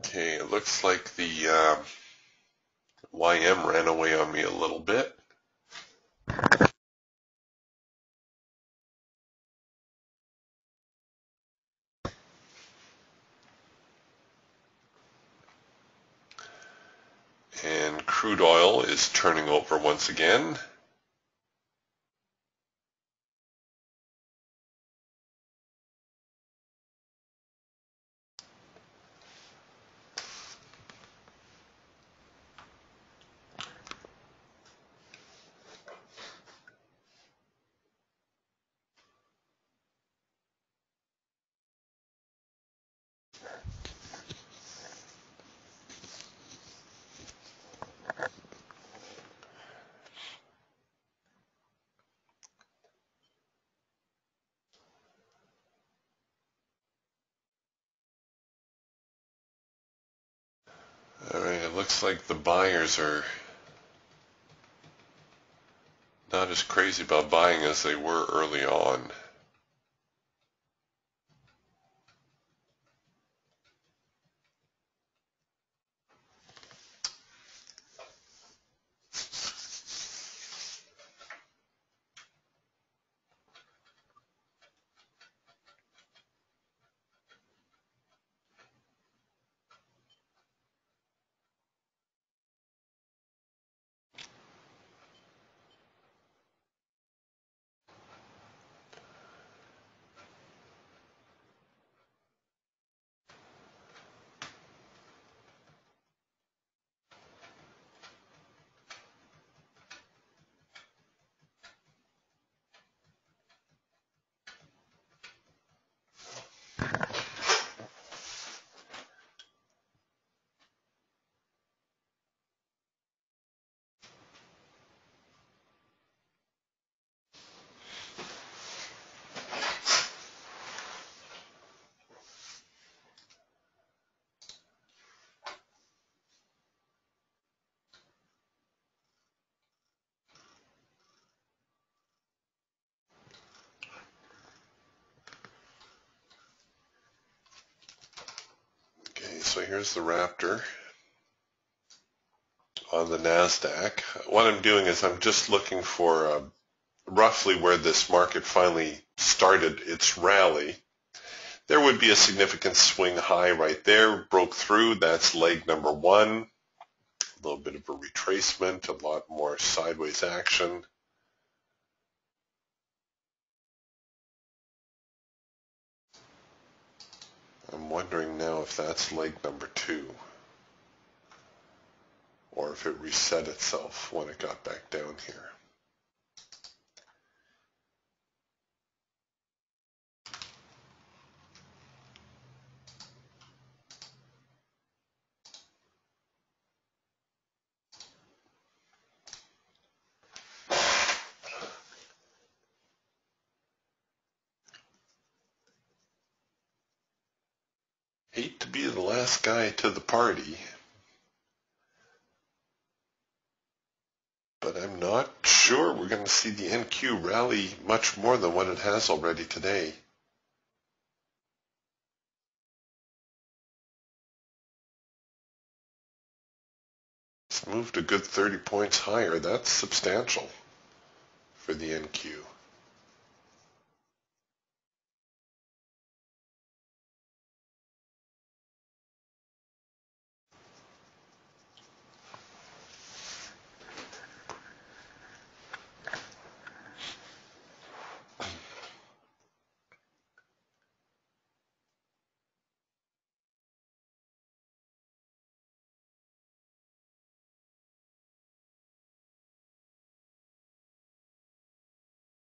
Okay, it looks like the YM ran away on me a little bit. And crude oil is turning over once again. looks like the buyers are not as crazy about buying as they were early on. Okay, so here's the Raptor on the NASDAQ. What I'm doing is I'm just looking for roughly where this market finally started its rally. There would be a significant swing high right there, broke through, that's leg number one. A little bit of a retracement, a lot more sideways action. I'm wondering now if that's leg number two, or if it reset itself when it got back down here. Hate to be the last guy to the party, but I'm not sure we're going to see the NQ rally much more than what it has already today. It's moved a good 30 points higher. That's substantial for the NQ.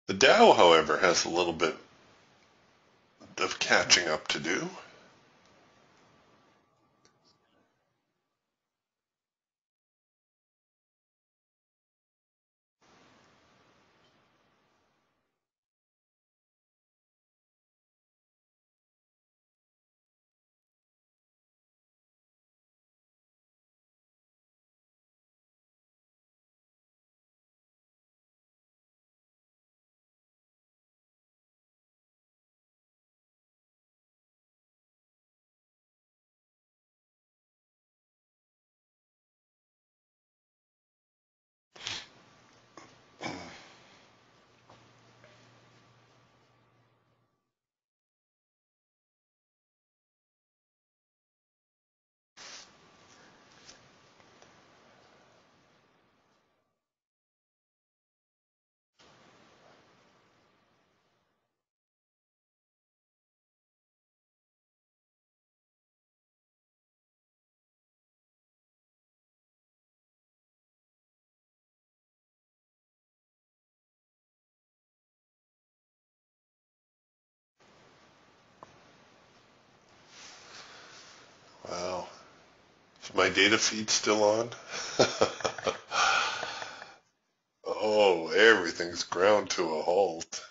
The Dow, however, has a little bit of catching up to do. Wow. Is my data feed still on? Oh, everything's ground to a halt.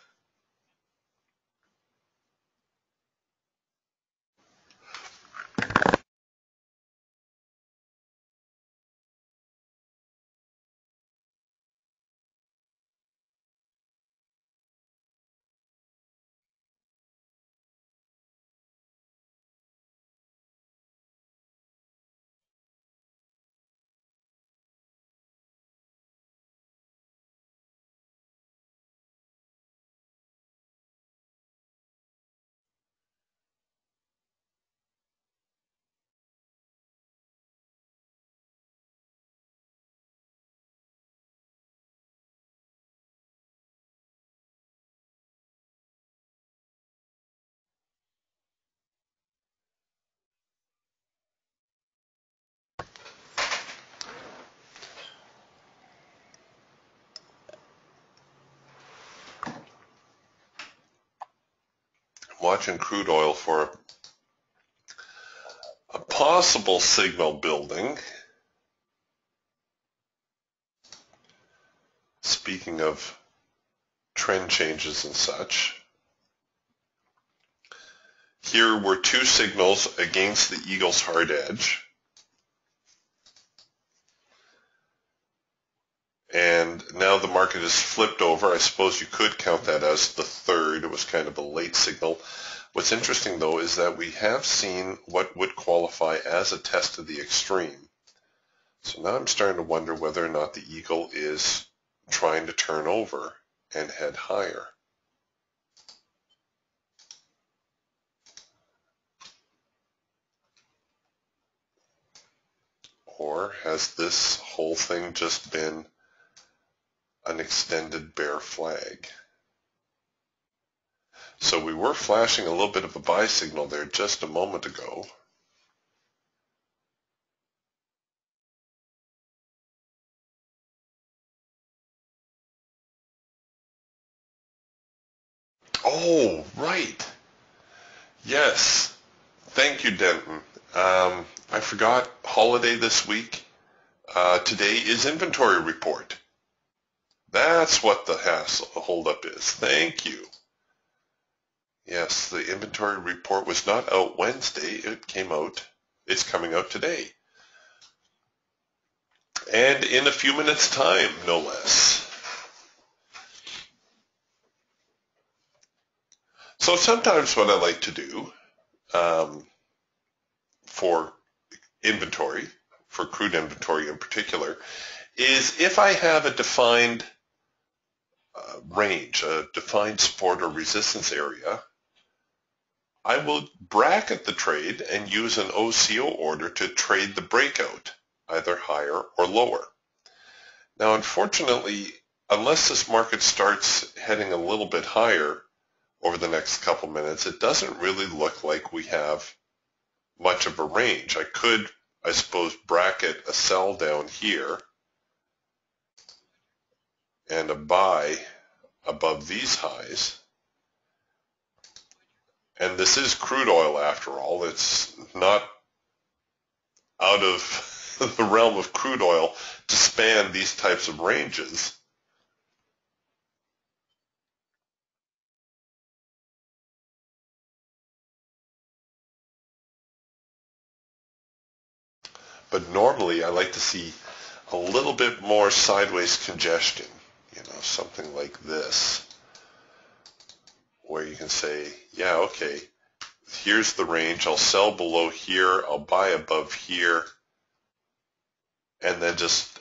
watching crude oil for a possible signal building. Speaking of trend changes and such, here were two signals against the Eagle's hard edge. And now the market is flipped over. I suppose you could count that as the third. It was kind of a late signal. What's interesting, though, is that we have seen what would qualify as a test of the extreme. So now I'm starting to wonder whether or not the Eagle is trying to turn over and head higher. Or has this whole thing just been an extended bear flag? So we were flashing a little bit of a buy signal there just a moment ago. Oh, right. Yes. Thank you, Denton. I forgot, holiday this week. Today is inventory report. That's what the holdup is. Thank you. Yes, the inventory report was not out Wednesday. It came out. It's coming out today. And in a few minutes' time, no less. So sometimes what I like to do for inventory, for crude inventory in particular, is if I have a defined range, a defined support or resistance area, I will bracket the trade and use an OCO order to trade the breakout, either higher or lower. Now, unfortunately, unless this market starts heading a little bit higher over the next couple minutes, it doesn't really look like we have much of a range. I could, I suppose, bracket a sell down here and a buy above these highs. And this is crude oil after all. It's not out of the realm of crude oil to span these types of ranges. But normally I like to see a little bit more sideways congestion, something like this, where you can say, yeah, okay, here's the range. I'll sell below here. I'll buy above here. And then just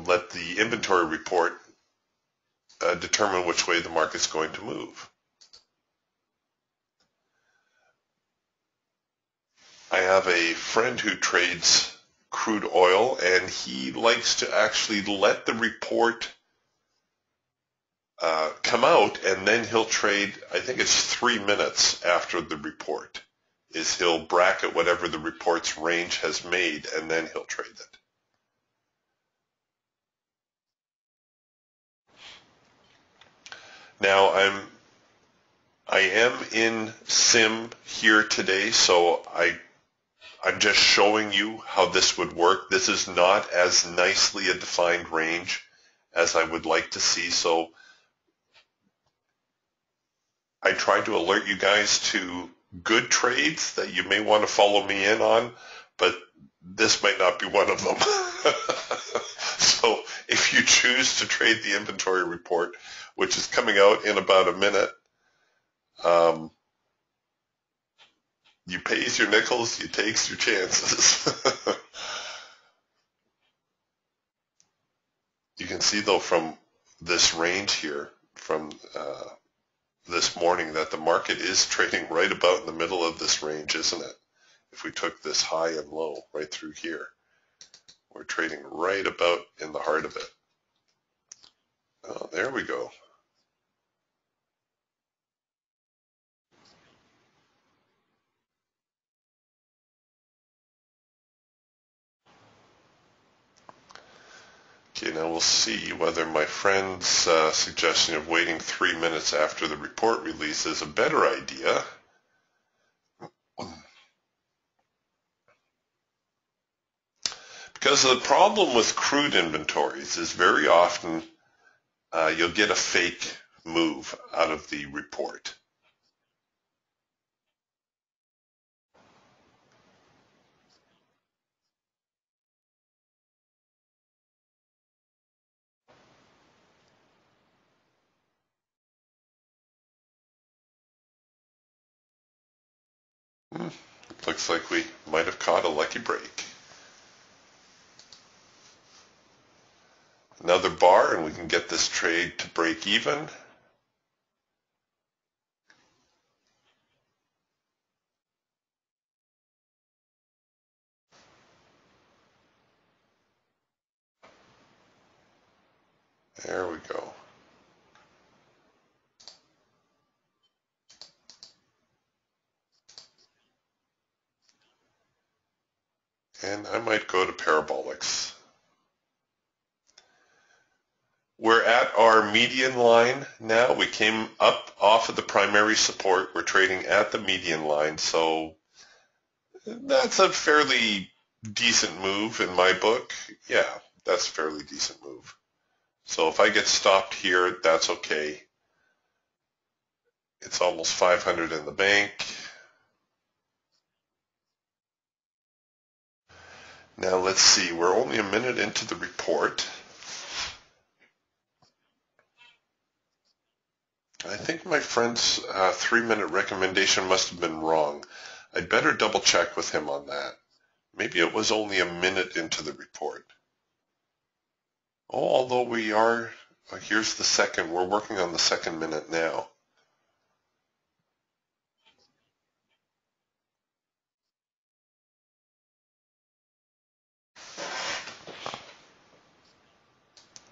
let the inventory report determine which way the market's going to move. I have a friend who trades crude oil, and he likes to actually let the report come out, and then he'll trade, I think it's 3 minutes after the report, is he'll bracket whatever the report's range has made, and then he'll trade it. Now, I am in Sim here today, so I'm just showing you how this would work. This is not as nicely a defined range as I would like to see, so I try to alert you guys to good trades that you may want to follow me in on, but this might not be one of them. So if you choose to trade the inventory report, which is coming out in about a minute, you pays your nickels, you takes your chances. You can see, though, from this range here, from this morning, that the market is trading right about in the middle of this range, isn't it? If we took this high and low right through here, we're trading right about in the heart of it. Oh, there we go. Okay, now we'll see whether my friend's suggestion of waiting 3 minutes after the report release is a better idea. Because the problem with crude inventories is very often you'll get a fake move out of the report. Looks like we might have caught a lucky break. Another bar and we can get this trade to break even. There we go. And I might go to parabolics. We're at our median line now. We came up off of the primary support. We're trading at the median line, so that's a fairly decent move in my book. Yeah, that's a fairly decent move. So if I get stopped here, that's okay. It's almost 500 in the bank. Now let's see, we're only a minute into the report. I think my friend's 3-minute recommendation must have been wrong. I'd better double check with him on that. Maybe it was only a minute into the report. Oh, although we are, here's the second, we're working on the second minute now.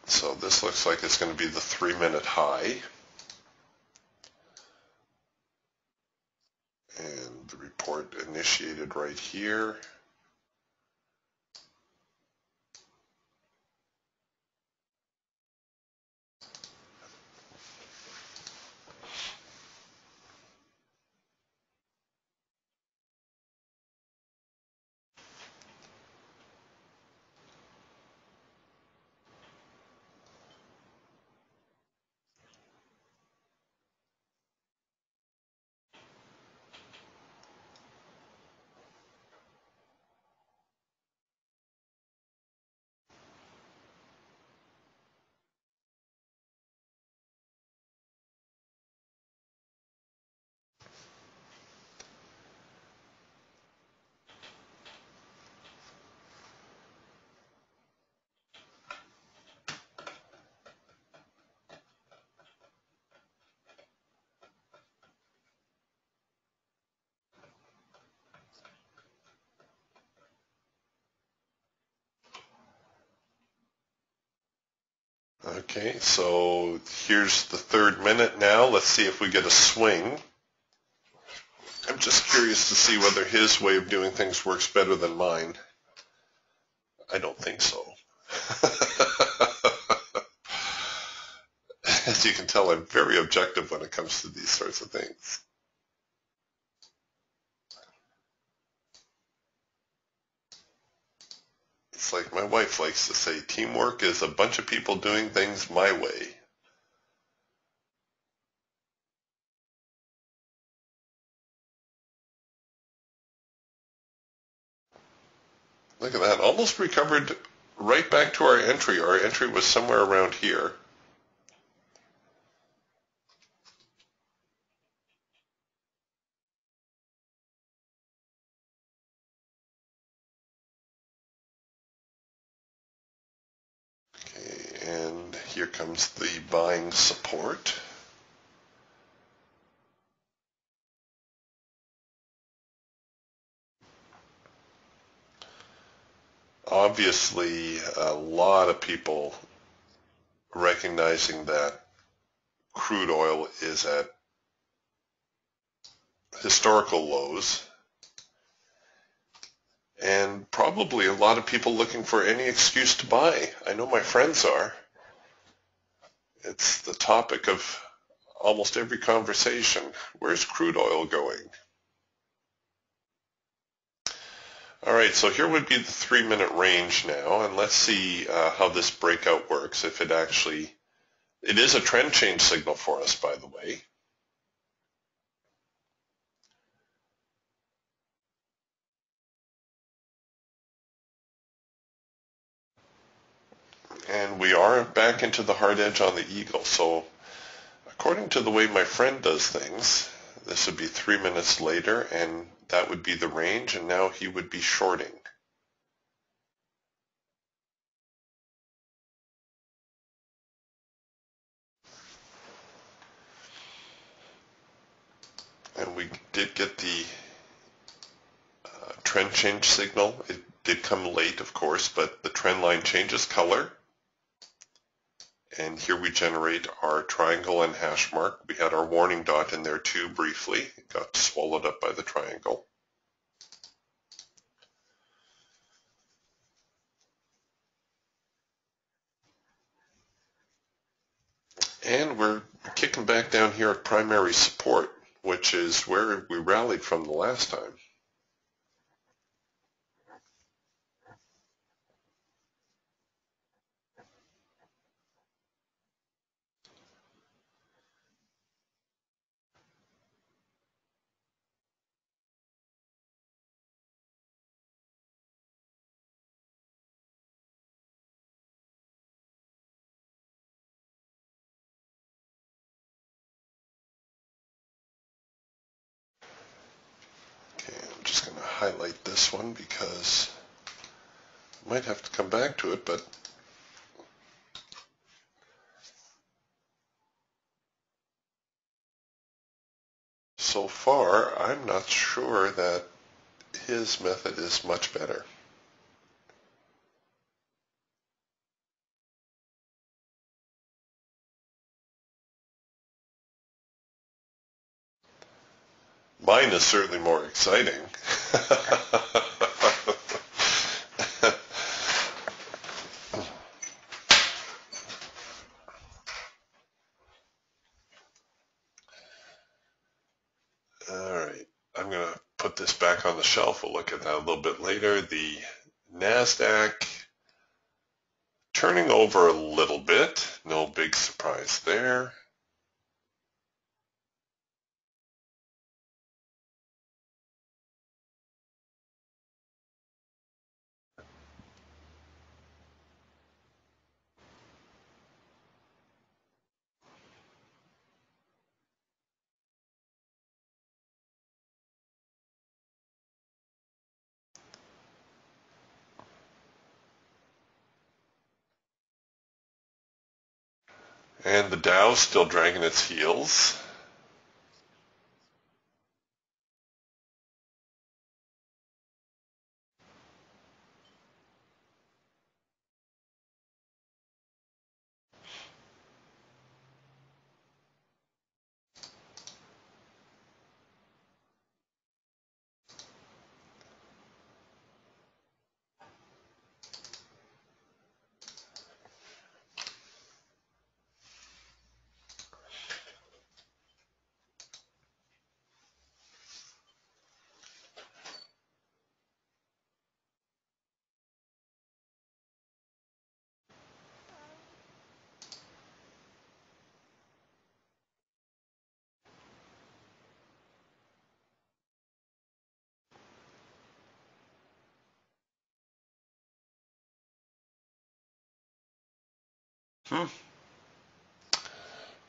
So this looks like it's going to be the 3-minute high. And the report initiated right here. Okay, so here's the 3rd minute now. Let's see if we get a swing. I'm just curious to see whether his way of doing things works better than mine. I don't think so. As you can tell, I'm very objective when it comes to these sorts of things. It's like my wife likes to say, teamwork is a bunch of people doing things my way. Look at that, almost recovered right back to our entry. Our entry was somewhere around here. Okay, and here comes the buying support. Obviously, a lot of people recognizing that crude oil is at historical lows, and probably a lot of people looking for any excuse to buy. I know my friends are. It's the topic of almost every conversation. Where's crude oil going? All right, so here would be the 3-minute range now, and let's see how this breakout works. If it actually, it is a trend change signal for us, by the way. And we are back into the hard edge on the eagle. So according to the way my friend does things, this would be 3 minutes later, and that would be the range, and now he would be shorting. And we did get the trend change signal. It did come late, of course, but the trend line changes color. And here we generate our triangle and hash mark. We had our warning dot in there too briefly. It got swallowed up by the triangle. And we're kicking back down here at primary support, which is where we rallied from the last time. Okay, I'm just going to highlight this one because I might have to come back to it, but so far I'm not sure that his method is much better. Mine is certainly more exciting. All right, I'm going to put this back on the shelf. We'll look at that a little bit later. The NASDAQ turning over a little bit. No big surprise there. And the Dow still dragging its heels.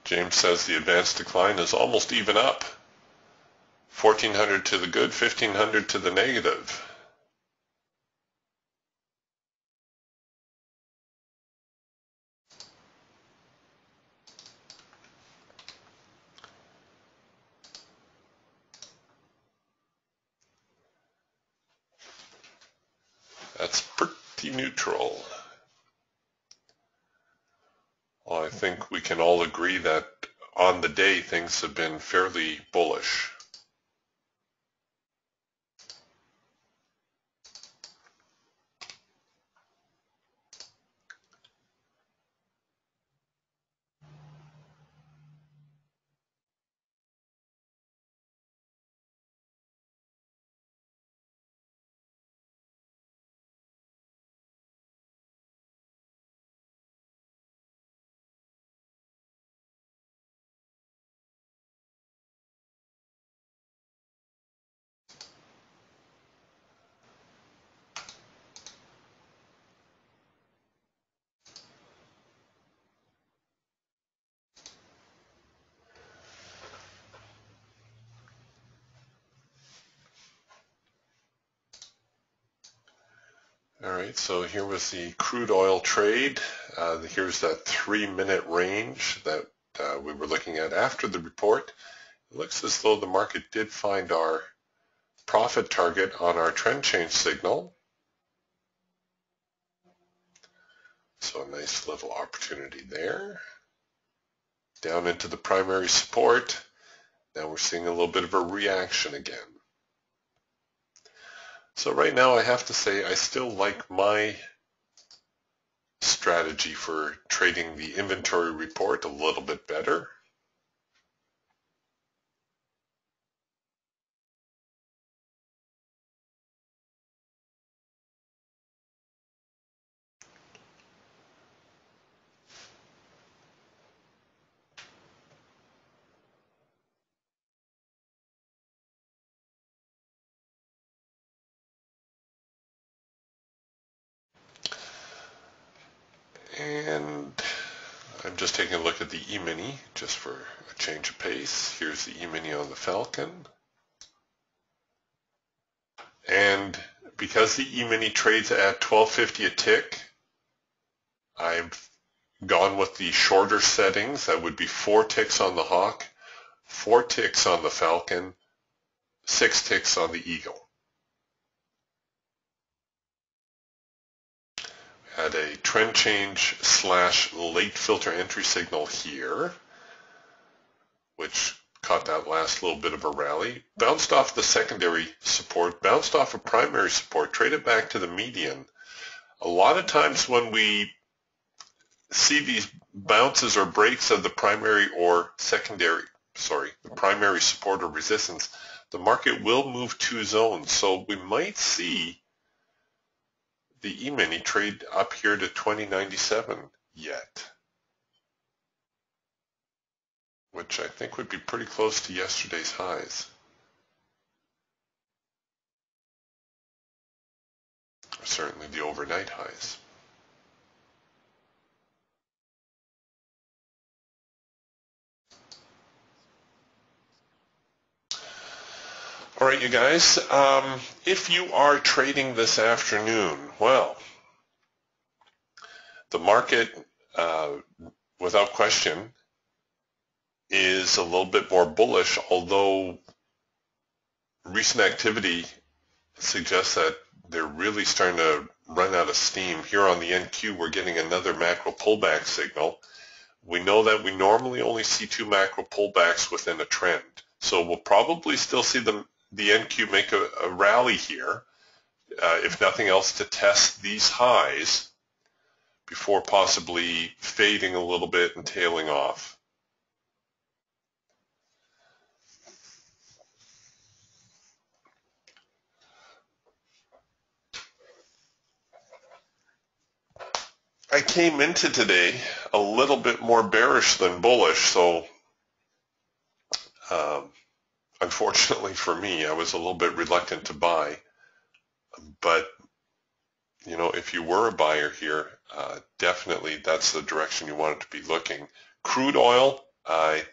James says the advanced decline is almost even up. 1400 to the good, 1500 to the negative. That's pretty neutral. Well, I think we can all agree that on the day things have been fairly bullish. All right, so here was the crude oil trade. Here's that 3-minute range that we were looking at after the report. It looks as though the market did find our profit target on our trend change signal. So a nice little opportunity there. Down into the primary support. Now we're seeing a little bit of a reaction again. So right now I have to say I still like my strategy for trading the inventory report a little bit better. And I'm just taking a look at the E-mini just for a change of pace. Here's the E-mini on the Falcon. And because the E-mini trades at 12.50 a tick, I've gone with the shorter settings. That would be 4 ticks on the Hawk, 4 ticks on the Falcon, 6 ticks on the Eagle. Had a trend change / late filter entry signal here, which caught that last little bit of a rally, bounced off the secondary support, bounced off of primary support, traded back to the median. A lot of times when we see these bounces or breaks of the primary support or resistance, the market will move 2 zones. So we might see the E-mini trade up here to 2097 yet, which I think would be pretty close to yesterday's highs. Or certainly the overnight highs. All right, you guys, if you are trading this afternoon, well, the market, without question, is a little bit more bullish, although recent activity suggests that they're really starting to run out of steam. Here on the NQ, we're getting another macro pullback signal. We know that we normally only see 2 macro pullbacks within a trend. So we'll probably still see the NQ make a rally here, if nothing else, to test these highs before possibly fading a little bit and tailing off. I came into today a little bit more bearish than bullish, so unfortunately for me, I was a little bit reluctant to buy. But, you know, if you were a buyer here, definitely that's the direction you want it to be looking. Crude oil, I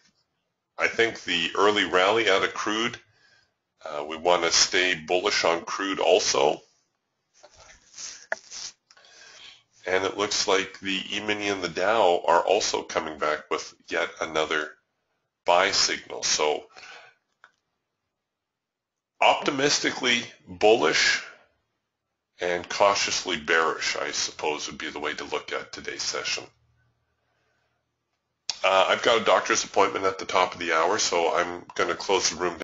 think the early rally out of crude, we want to stay bullish on crude also. And it looks like the E-mini and the Dow are also coming back with yet another buy signal. So optimistically bullish and cautiously bearish, I suppose, would be the way to look at today's session. I've got a doctor's appointment at the top of the hour, so I'm going to close the room